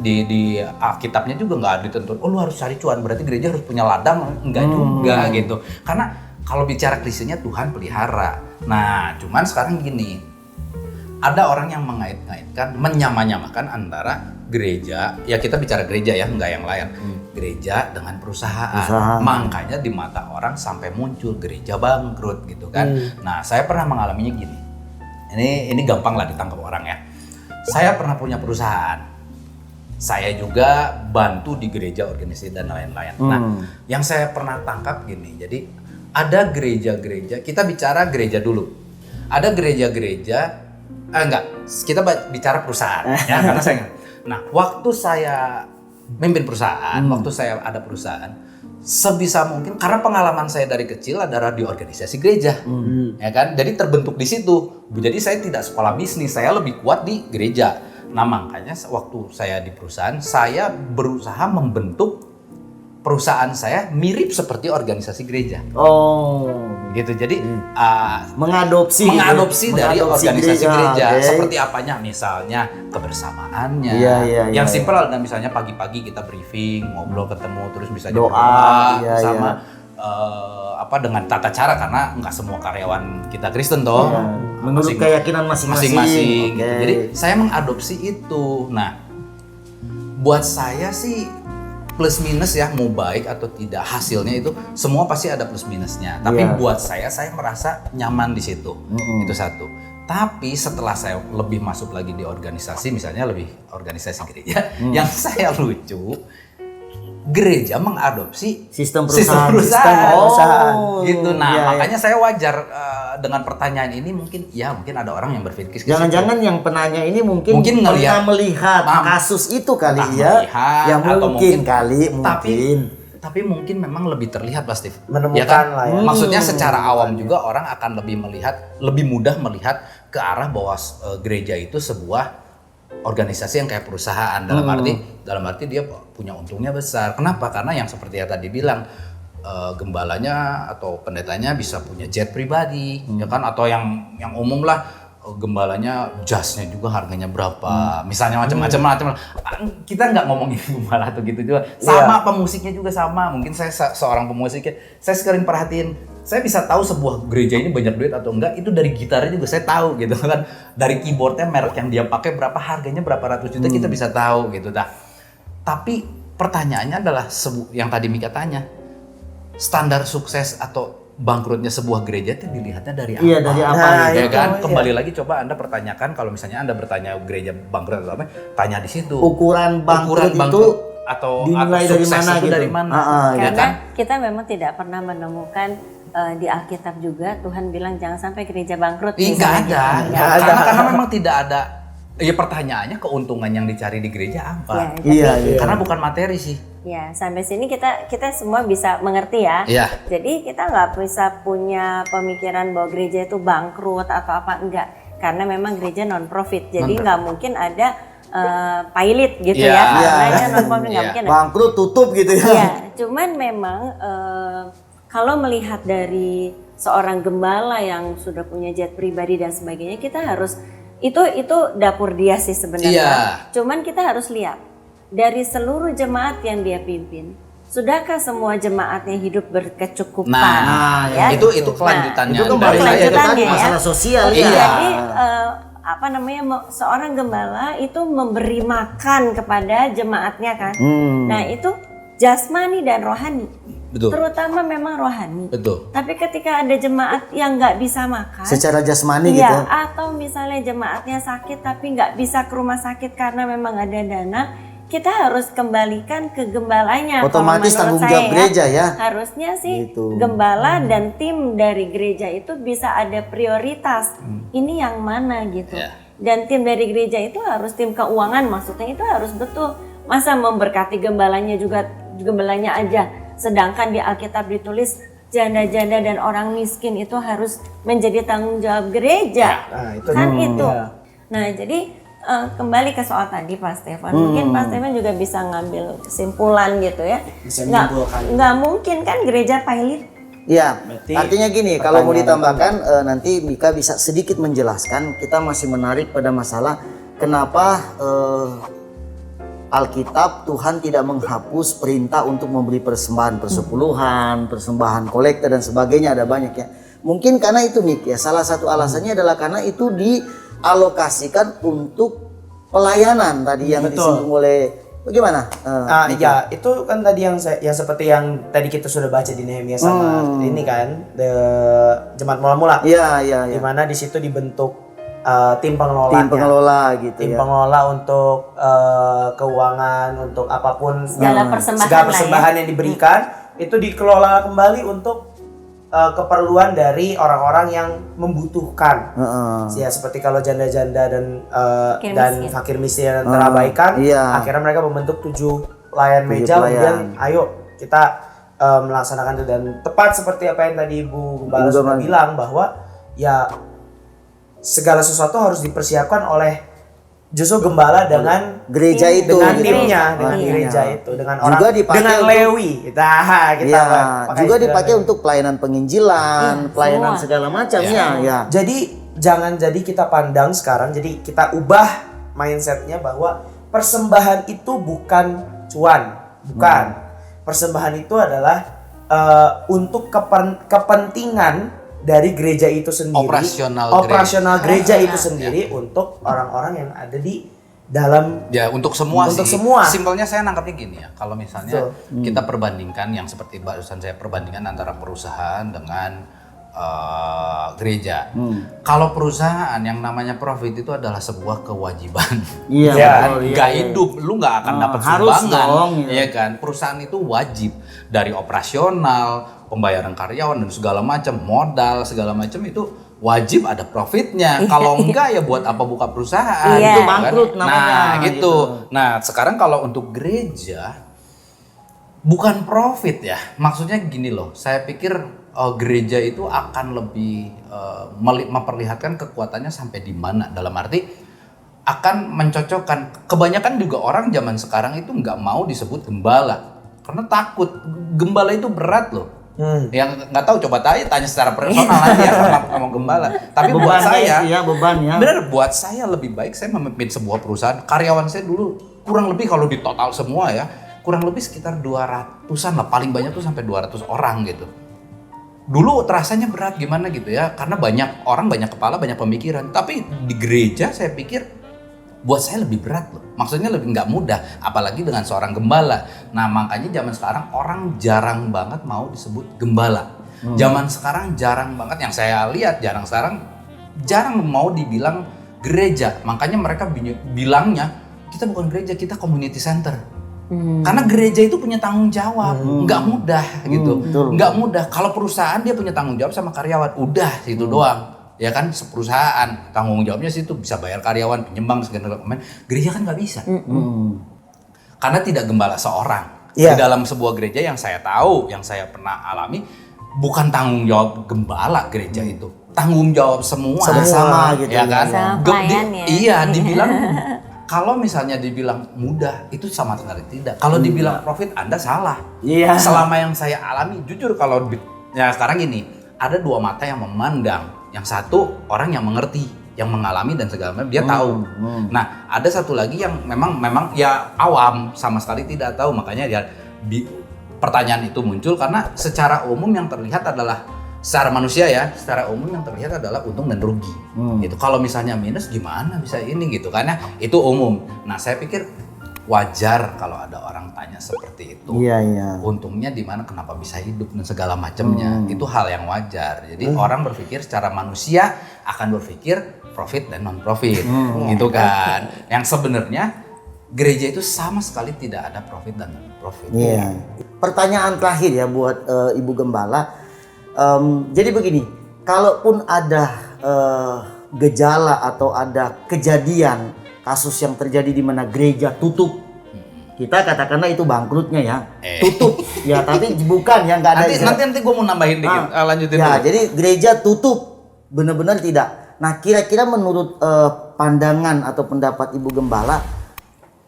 di Alkitabnya juga nggak ditentukan, oh lu harus cari cuan berarti gereja harus punya ladang, enggak juga gitu. Karena kalau bicara klisenya Tuhan pelihara. Nah cuman sekarang gini, ada orang yang mengait-ngaitkan, menyamakan antara gereja, ya kita bicara gereja ya, nggak yang lain, gereja dengan perusahaan. Makanya di mata orang sampai muncul gereja bangkrut gitu kan. Nah saya pernah mengalaminya gini, ini gampang lah ditangkap orang ya. Saya pernah punya perusahaan, saya juga bantu di gereja, organisasi dan lain-lain. Nah, yang saya pernah tangkap gini, jadi ada gereja-gereja, kita bicara gereja dulu. Ada gereja-gereja, kita bicara perusahaan, ya karena saya. Nah, waktu saya memimpin perusahaan, waktu saya ada perusahaan, sebisa mungkin karena pengalaman saya dari kecil adalah di organisasi gereja, ya kan, jadi terbentuk di situ. Jadi saya tidak sekolah bisnis, saya lebih kuat di gereja. Nah makanya waktu saya di perusahaan, saya berusaha membentuk perusahaan saya mirip seperti organisasi gereja. Oh, Gitu. Jadi mengadopsi dari organisasi gereja. oke. Seperti apanya? Misalnya kebersamaannya. Iya, yang iya. simpel ada misalnya pagi-pagi kita briefing, ngobrol ketemu, terus bisa Doa, iya, sama dengan tata cara, karena nggak semua karyawan kita Kristen toh. Iya. Menurut keyakinan masing-masing. Gitu. Oke. Jadi saya mengadopsi itu. Nah, buat saya sih plus minus ya, mau baik atau tidak hasilnya itu semua pasti ada plus minusnya. Tapi Iya. buat saya merasa nyaman di situ. Itu satu. Tapi setelah saya lebih masuk lagi di organisasi, misalnya lebih organisasi gereja, yang saya lucu, gereja mengadopsi Sistem perusahaan. perusahaan. Gitu. Nah, iya, iya. makanya saya wajar dengan pertanyaan ini, mungkin ada orang yang berpikir ke situ. Jangan-jangan yang penanya ini mungkin pernah ngelihat- melihat kasus itu kali ya. melihat, Yang atau mungkin kali tapi mungkin memang lebih terlihat pasti. Menemukan lah ya. Maksudnya secara awam juga orang akan lebih mudah melihat ke arah bahwa gereja itu sebuah organisasi yang kayak perusahaan, dalam arti dia punya untungnya besar. Kenapa? Karena yang seperti yang tadi bilang, gembalanya atau pendetanya bisa punya jet pribadi, ya kan? Atau yang umum lah, gembalanya jasnya juga harganya berapa, misalnya macam-macam. Kita nggak ngomongin gembala atau gitu juga. Sama pemusiknya juga sama. Mungkin saya seorang pemusik, saya sering perhatiin, saya bisa tahu sebuah gereja ini banyak duit atau enggak itu dari gitarnya juga saya tahu gitu kan. Dari keyboardnya, merek yang dia pakai berapa, harganya berapa ratus juta, kita bisa tahu gitu. Tapi pertanyaannya adalah yang tadi Mika tanya, standar sukses atau bangkrutnya sebuah gereja itu dilihatnya dari apa? Iya, dari apa? Nah, Ya itu, kan? iya. Kembali lagi coba Anda pertanyakan, kalau misalnya Anda bertanya gereja bangkrut atau apa, tanya di situ. Ukuran bangkrut itu atau dimulai dari sukses mana itu gitu? dari mana? Ya Karena kan? kita memang tidak pernah menemukan di Alkitab juga Tuhan bilang jangan sampai gereja bangkrut. Nggak misalnya. ada. Karena memang tidak ada. Ya pertanyaannya, keuntungan yang dicari di gereja apa? Ya, Iya. Karena bukan materi sih. Ya, sampai sini kita semua bisa mengerti ya. Iya. Jadi kita nggak bisa punya pemikiran bahwa gereja itu bangkrut atau apa, enggak. Karena memang gereja non profit. Jadi nggak mungkin ada pilot gitu Iya. ya. Iya. Karena non profit nggak Iya. mungkin ada. Bangkrut tutup gitu ya. Iya, cuman memang kalau melihat dari seorang gembala yang sudah punya jet pribadi dan sebagainya, kita harus itu dapur dia sih sebenarnya. Iya. Cuman kita harus lihat dari seluruh jemaat yang dia pimpin, sudahkah semua jemaatnya hidup berkecukupan? Nah, ya? itu kelanjutannya. Itu kembali Itu lagi ke tadi kelanjutannya ya. masalah sosial Iya. ya. Jadi seorang gembala itu memberi makan kepada jemaatnya kan. Nah itu jasmani dan rohani. Betul. Terutama memang rohani. Betul. Tapi ketika ada jemaat yang nggak bisa makan, Secara jasmani iya, gitu. atau misalnya jemaatnya sakit tapi nggak bisa ke rumah sakit karena memang ada dana, kita harus kembalikan ke gembalanya. Otomatis Kalau menurut tanggung jawab saya gereja ya. Harusnya sih Gitu. gembala dan tim dari gereja itu bisa ada prioritas. Ini yang mana gitu. Ya. Dan tim dari gereja itu harus tim keuangan, maksudnya itu harus betul. Masa memberkati gembalanya aja. Sedangkan di Alkitab ditulis janda-janda dan orang miskin itu harus menjadi tanggung jawab gereja. Nah, itu Kan itu. Iya. Nah, jadi kembali ke soal tadi Pak Stefan. Mungkin Pak Stefan juga bisa ngambil kesimpulan gitu ya. Bisa Nggak- menyimpulkan. nggak mungkin kan gereja pilot. Iya, Berarti artinya gini, kalau mau pertanyaan ditambahkan nanti Mika bisa sedikit menjelaskan. Kita masih menarik pada masalah kenapa Alkitab Tuhan tidak menghapus perintah untuk memberi persembahan persepuluhan, persembahan kolektor dan sebagainya, ada banyak ya. Mungkin karena itu Mik ya, salah satu alasannya adalah karena itu dialokasikan untuk pelayanan tadi yang Betul. disinggung oleh bagaimana? Ya itu kan tadi yang seperti yang tadi kita sudah baca di Nehemia sama ini kan, jemaat mula-mula. Iya, iya, Di iya. mana di situ dibentuk tim pengelola. Tim pengelola gitu Tim ya. pengelola untuk keuangan, untuk apapun Segala persembahan segala lah persembahan yang diberikan itu dikelola kembali untuk keperluan dari orang-orang yang membutuhkan. Ya seperti kalau janda-janda dan miskin. fakir miskin yang terabaikan, iya. akhirnya mereka membentuk 7 pelayan 7 meja, pelayan. kemudian ayo kita melaksanakan itu. Dan tepat seperti apa yang tadi Ibu Gembala sudah bilang, bahwa ya segala sesuatu harus dipersiapkan oleh justru gembala dengan gereja itu dengan gitu. timnya, dengan Timnya. gereja itu, dengan Juga orang, dipakai dengan untuk- Lewi. Kita pakai Ya, pakai juga istilah dipakai Lewi. untuk pelayanan penginjilan, pelayanan semua. segala macam ya. Jadi jangan jadi kita pandang sekarang, jadi kita ubah mindsetnya bahwa persembahan itu bukan cuan, bukan. Persembahan itu adalah untuk kepentingan dari gereja itu sendiri, Operasional gereja itu sendiri untuk orang-orang yang ada di dalam. Ya untuk semua Untuk sih. semua. Simpelnya saya nangkapnya gini ya. Kalau misalnya Betul. kita perbandingkan yang seperti barusan saya perbandingkan antara perusahaan dengan gereja. Kalau perusahaan yang namanya profit itu adalah sebuah kewajiban. Iya, Ya, betul, iya, Nggak iya. hidup, lu nggak akan dapat harus sumbangan, dong, ya kan? Perusahaan itu wajib dari operasional, pembayaran karyawan dan segala macam, modal segala macam itu wajib ada profitnya. Kalau enggak ya buat apa buka perusahaan? Iya. gitu Itu bangkrut kan? namanya, Nah, gitu. gitu. Nah, sekarang kalau untuk gereja bukan profit ya. Maksudnya gini loh, saya pikir gereja itu akan lebih memperlihatkan kekuatannya sampai di mana. Dalam arti akan mencocokkan. Kebanyakan juga orang zaman sekarang itu nggak mau disebut gembala karena takut. Gembala itu berat loh. Yang nggak tahu coba tanya secara personal nanti ya sama gembala. Tapi buat saya, itu ya, beban ya. bener buat saya lebih baik saya memimpin sebuah perusahaan. Karyawan saya dulu kurang lebih kalau di total semua ya kurang lebih sekitar 200-an lah, paling banyak tuh sampai 200 orang gitu. Dulu terasanya berat gimana gitu ya, karena banyak orang, banyak kepala, banyak pemikiran. Tapi di gereja saya pikir buat saya lebih berat loh. Maksudnya lebih nggak mudah, apalagi dengan seorang gembala. Nah makanya zaman sekarang orang jarang banget mau disebut gembala. Zaman sekarang jarang banget, yang saya lihat jarang mau dibilang gereja. Makanya mereka bilangnya kita bukan gereja, kita community center. Karena gereja itu punya tanggung jawab, nggak mudah gitu, betul. nggak mudah. Kalau perusahaan dia punya tanggung jawab sama karyawan, udah itu doang, ya kan? Perusahaan tanggung jawabnya situ bisa bayar karyawan, penyembang segala macam. Gereja kan nggak bisa, karena tidak gembala seorang. Di Iya. dalam sebuah gereja yang saya tahu, yang saya pernah alami, bukan tanggung jawab gembala gereja itu, tanggung jawab semua, Sama gitu ya kan? Sama Ge- pelayan ya. Iya, dibilang kalau misalnya dibilang mudah itu sama sekali tidak. Kalau dibilang profit Anda salah. Iya. Selama yang saya alami jujur kalau ya sekarang gini, ada dua mata yang memandang. Yang satu orang yang mengerti, yang mengalami dan segala macam dia tahu. Nah, ada satu lagi yang memang ya awam sama sekali tidak tahu. Makanya dia pertanyaan itu muncul karena secara umum yang terlihat adalah secara manusia ya, secara umum yang terlihat adalah untung dan rugi. Itu kalau misalnya minus gimana bisa ini gitu karena itu umum. Nah, saya pikir wajar kalau ada orang tanya seperti itu. Iya, iya. Untungnya di mana, kenapa bisa hidup dan segala macamnya. Itu hal yang wajar. Jadi orang berpikir secara manusia akan berpikir profit dan non profit. Gitu kan. Yang sebenarnya gereja itu sama sekali tidak ada profit dan non profit. Iya. Pertanyaan terakhir ya buat Ibu Gembala. Jadi begini, kalaupun ada gejala atau ada kejadian kasus yang terjadi di mana gereja tutup, kita katakanlah itu bangkrutnya ya, tutup ya, tapi bukan ya, nggak ada. Nanti gue mau nambahin dikit, lanjutin Ya, dulu. jadi gereja tutup, benar-benar tidak. Nah, kira-kira menurut pandangan atau pendapat Ibu Gembala,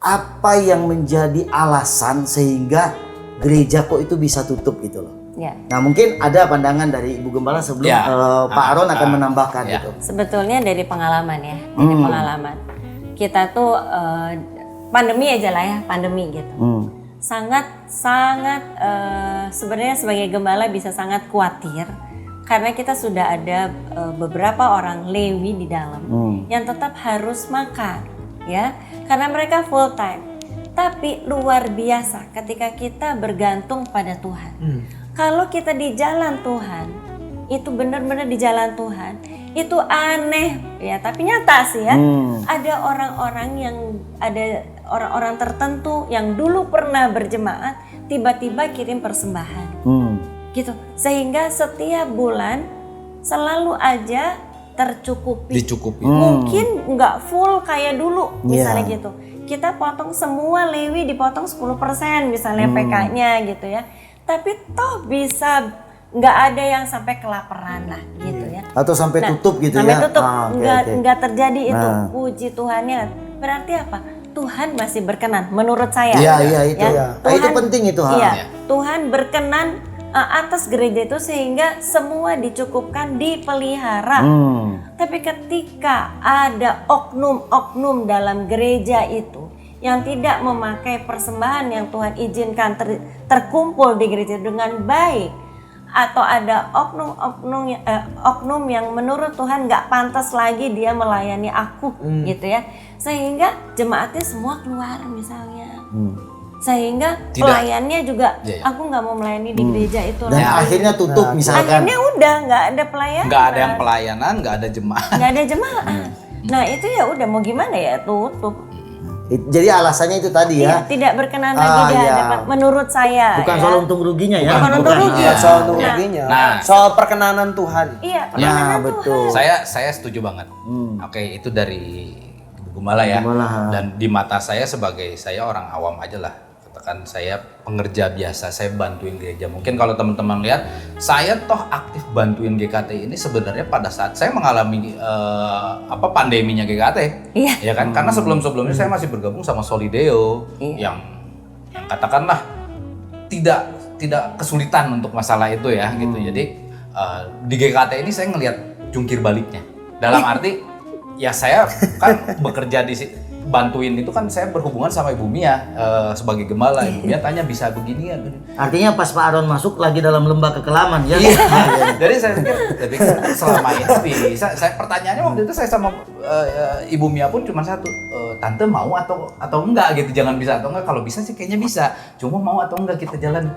apa yang menjadi alasan sehingga gereja kok itu bisa tutup gitu loh? Ya. Nah, mungkin ada pandangan dari Ibu Gembala sebelum Ya. Pak Aron akan menambahkan Ya. gitu. Sebetulnya dari pengalaman ya, dari pengalaman. Kita tuh pandemi aja lah ya, pandemi gitu. Sangat sebenarnya sebagai gembala bisa sangat khawatir karena kita sudah ada beberapa orang Lewi di dalam yang tetap harus makan ya, karena mereka full time. Tapi luar biasa ketika kita bergantung pada Tuhan. Kalau kita di jalan Tuhan, itu benar-benar di jalan Tuhan, itu aneh ya, tapi nyata sih ya. Ada orang-orang tertentu yang dulu pernah berjemaat tiba-tiba kirim persembahan. Gitu. Sehingga setiap bulan selalu aja tercukupi. Dicukupi. Mungkin nggak full kayak dulu misalnya gitu. Kita potong semua Lewi dipotong 10% misalnya PK-nya gitu ya. Tapi toh bisa nggak ada yang sampai kelaparan lah gitu ya. Atau sampai tutup gitu sampai ya. tutup Ah, oke, oke. nggak terjadi itu. Nah. Puji Tuhannya berarti apa? Tuhan masih berkenan menurut saya. Iya itu. Ya, Nah, itu penting itu. Iya, Tuhan berkenan atas gereja itu sehingga semua dicukupkan, dipelihara. Tapi ketika ada oknum-oknum dalam gereja itu yang tidak memakai persembahan yang Tuhan izinkan terkumpul di gereja dengan baik, atau ada oknum yang menurut Tuhan nggak pantas lagi dia melayani aku gitu ya, sehingga jemaatnya semua keluar misalnya, sehingga pelayannya juga aku nggak mau melayani di gereja itu, dan akhirnya tutup misalkan, akhirnya udah nggak ada pelayanan, nggak ada yang pelayanan, nggak ada jemaat. Nah itu ya udah mau gimana ya, tutup. Jadi alasannya itu tadi ya. Iya, tidak berkenan lagi di hadapan menurut saya. Bukan ya. soal untung ruginya ya. Bukan untung rugi. Soal untung ruginya. Soal perkenanan Tuhan. Iya, perkenanan betul. Saya setuju banget. Oke, itu dari Ibu Gembala ya. Dan di mata saya saya orang awam aja lah. Katakan saya pengerja biasa, saya bantuin gereja. Mungkin kalau teman-teman lihat, saya toh aktif bantuin GKT ini sebenarnya pada saat saya mengalami pandeminya GKT. Iya. Ya kan? Karena sebelum-sebelumnya saya masih bergabung sama Solideo yang katakanlah tidak kesulitan untuk masalah itu ya gitu. Jadi di GKT ini saya ngelihat jungkir baliknya. Dalam arti ya saya kan bekerja di bantuin itu kan, saya berhubungan sama Ibu Mia sebagai gembala. Ibu Mia tanya bisa begini ya. Artinya pas Pak Aron masuk lagi dalam lembah kekelaman ya. Jadi saya pikir selama ini bisa. Pertanyaannya waktu itu saya sama Ibu Mia pun cuma satu, tante mau atau enggak gitu. Jangan bisa atau enggak. Kalau bisa sih kayaknya bisa. Cuma mau atau enggak kita jalan.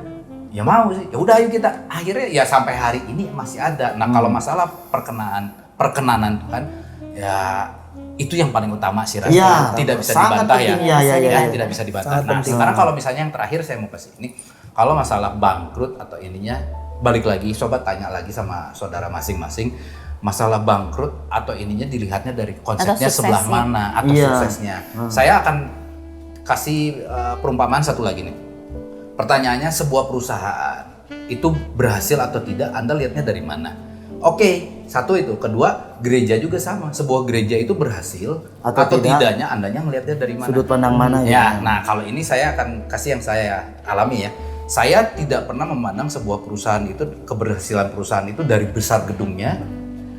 Ya mau sih. Ya udah ayo kita. Akhirnya ya sampai hari ini masih ada. Nah kalau masalah perkenanan Tuhan ya itu yang paling utama sih rasanya, tidak bisa dibantah ya. Tidak bisa dibantah. Nah, sekarang kalau misalnya yang terakhir saya mau kasih ini, kalau masalah bangkrut atau ininya, balik lagi, sobat tanya lagi sama saudara masing-masing, masalah bangkrut atau ininya dilihatnya dari konsepnya sebelah mana atau suksesnya. Saya akan kasih perumpamaan satu lagi nih. Pertanyaannya, sebuah perusahaan itu berhasil atau tidak, Anda lihatnya dari mana? Oke, satu itu. Kedua, gereja juga sama. Sebuah gereja itu berhasil atau tidaknya Andanya ngelihatnya dari mana? Sudut pandang mana ya? Nah, kalau ini saya akan kasih yang saya alami ya. Saya tidak pernah memandang sebuah perusahaan itu, keberhasilan perusahaan itu dari besar gedungnya,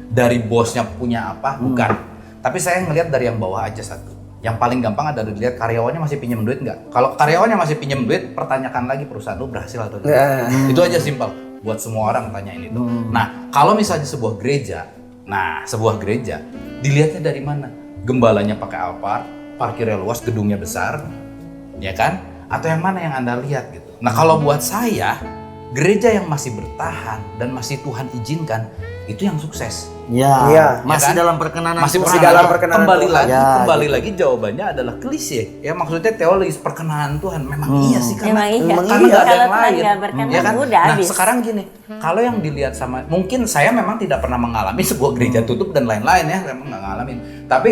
dari bosnya punya apa, bukan. Tapi saya ngelihat dari yang bawah aja satu. Yang paling gampang adalah dilihat karyawannya masih pinjam duit nggak. Kalau karyawannya masih pinjam duit, pertanyakan lagi perusahaan lu berhasil atau tidak. Itu aja simpel. Buat semua orang tanyain itu. Nah, kalau misalnya sebuah gereja dilihatnya dari mana? Gembalanya pakai Alphard, parkirnya luas, gedungnya besar, ya kan? Atau yang mana yang Anda lihat gitu? Nah, kalau buat saya, gereja yang masih bertahan dan masih Tuhan izinkan, itu yang sukses. Masih dalam perkenanan. Masih dalam perkenanan. Kembali lagi jawabannya adalah klise. Ya maksudnya teologis, perkenanan Tuhan. Memang iya sih, karena nggak ada yang lain. Ya kan? Nah sekarang gini, kalau yang dilihat sama, mungkin saya memang tidak pernah mengalami sebuah gereja tutup dan lain-lain ya, memang nggak ngalamin. Tapi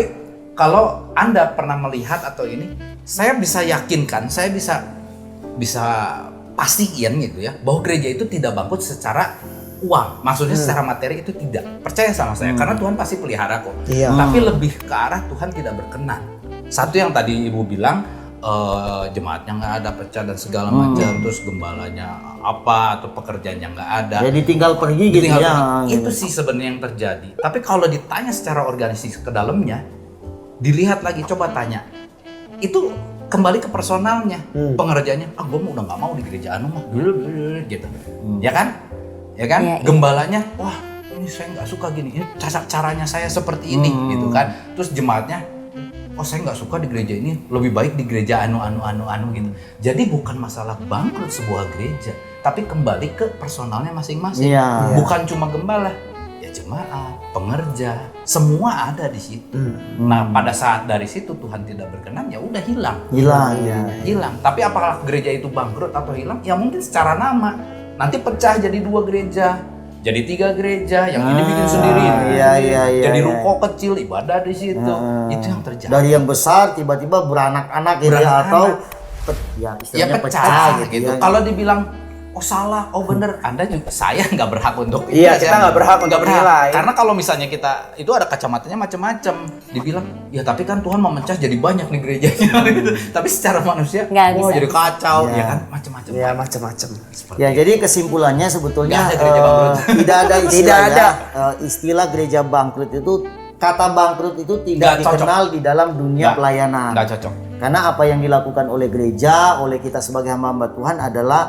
kalau Anda pernah melihat atau ini, saya bisa yakinkan, saya bisa pastiin gitu ya, bahwa gereja itu tidak bangkrut secara uang, maksudnya secara materi itu tidak. Percaya sama saya, karena Tuhan pasti pelihara kok. Tapi lebih ke arah Tuhan tidak berkenan. Satu yang tadi Ibu bilang, jemaatnya nggak ada, pecah dan segala macam, terus gembalanya apa atau pekerjaannya nggak ada. Jadi tinggal pergi gitu ya. Itu sih sebenarnya yang terjadi. Tapi kalau ditanya secara organisasi ke dalamnya, dilihat lagi, coba tanya. Itu kembali ke personalnya, pengerjaannya. Gue udah nggak mau di gereja mah, gitu. Ya kan? Ya kan, gembalanya, wah ini saya nggak suka gini, ini caranya saya seperti ini, gitu kan. Terus jemaatnya, oh saya nggak suka di gereja ini, lebih baik di gereja anu gitu. Jadi bukan masalah bangkrut sebuah gereja, tapi kembali ke personalnya masing-masing. Bukan cuma gembala, ya jemaat, pengerja, semua ada di situ. Nah pada saat dari situ Tuhan tidak berkenan, ya udah hilang. Tapi apakah gereja itu bangkrut atau hilang? Ya mungkin secara nama. Nanti pecah jadi 2 gereja, jadi 3 gereja, yang ini bikin sendiri, jadi ruko kecil ibadah di situ, itu yang terjadi. Dari yang besar tiba-tiba beranak-anak gitu ya, atau istilahnya pecah gitu. Kalau dibilang oh salah, oh bener. Anda juga, saya nggak berhak untuk Iya, kita nggak berhak untuk menilai. Karena kalau misalnya kita itu ada kacamatanya macam-macam, dibilang ya tapi kan Tuhan memecah jadi banyak nih gerejanya gitu. Tapi secara manusia, Nggak wah bisa. jadi kacau, Iya. ya kan macam-macam. Ya macam-macam. Ya, jadi kesimpulannya sebetulnya Nggak ada gereja bangkrut. tidak ada istilah, Tidak ada. Istilah gereja bangkrut itu, kata bangkrut itu tidak Nggak cocok. dikenal di dalam dunia Nggak. pelayanan. Nggak cocok. Karena apa yang dilakukan oleh gereja, oleh kita sebagai hamba-hamba Tuhan adalah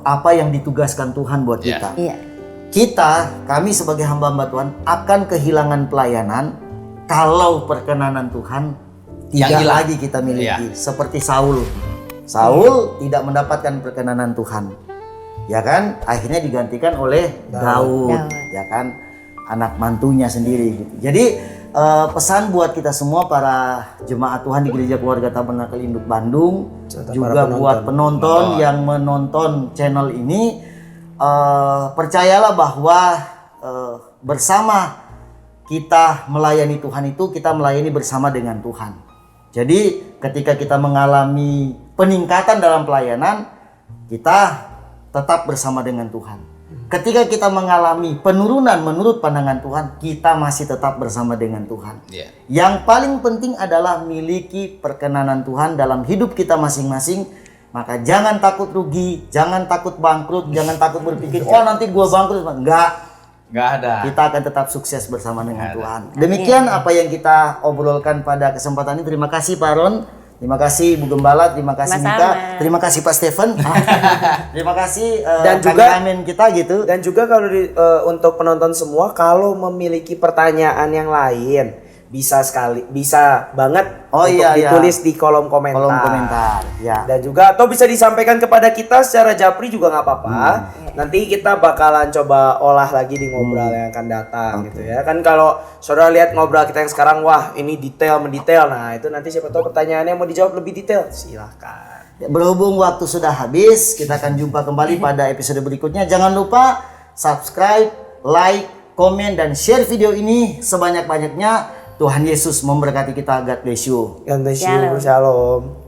apa yang ditugaskan Tuhan buat Iya. kita. Iya. Kami sebagai hamba-hamba Tuhan akan kehilangan pelayanan kalau perkenanan Tuhan Yang tidak hilang. lagi kita miliki. Iya. Seperti Saul. Saul tidak mendapatkan perkenanan Tuhan. Ya kan? Akhirnya digantikan oleh Daud. Ya kan? Anak mantunya sendiri gitu. Jadi pesan buat kita semua para jemaat Tuhan di Gereja Keluarga Tabernakel Induk Bandung, Serta juga para buat penonton yang menonton channel ini, percayalah bahwa bersama kita melayani Tuhan itu kita melayani bersama dengan Tuhan. Jadi ketika kita mengalami peningkatan dalam pelayanan, kita tetap bersama dengan Tuhan. Ketika kita mengalami penurunan menurut pandangan Tuhan, kita masih tetap bersama dengan Tuhan. Iya. Yang paling penting adalah miliki perkenanan Tuhan dalam hidup kita masing-masing. Maka jangan takut rugi, jangan takut bangkrut, jangan takut berpikir, oh nanti gua bangkrut. Enggak, Nggak ada. kita akan tetap sukses bersama dengan Tuhan. Demikian apa yang kita obrolkan pada kesempatan ini. Terima kasih Pak Ron. Terima kasih Ibu Gembala, terima kasih Sama-sama. Mika, terima kasih Pak Stephen, terima kasih Dan juga- kameramen kita gitu. Dan juga kalau untuk penonton semua, kalau memiliki pertanyaan yang lain, bisa banget Oh, untuk iya, iya. ditulis di kolom komentar. Kolom komentar, ya. Dan juga atau bisa disampaikan kepada kita secara japri juga nggak apa-apa. Nanti kita bakalan coba olah lagi di ngobrol yang akan datang gitu ya. Kan kalau saudara lihat ngobrol kita yang sekarang, wah ini mendetail. Nah itu nanti siapa tahu pertanyaannya mau dijawab lebih detail. Silahkan. Berhubung waktu sudah habis, kita akan jumpa kembali pada episode berikutnya. Jangan lupa subscribe, like, komen, dan share video ini sebanyak-banyaknya. Tuhan Yesus memberkati kita. God bless you. God bless you. Shalom. Shalom.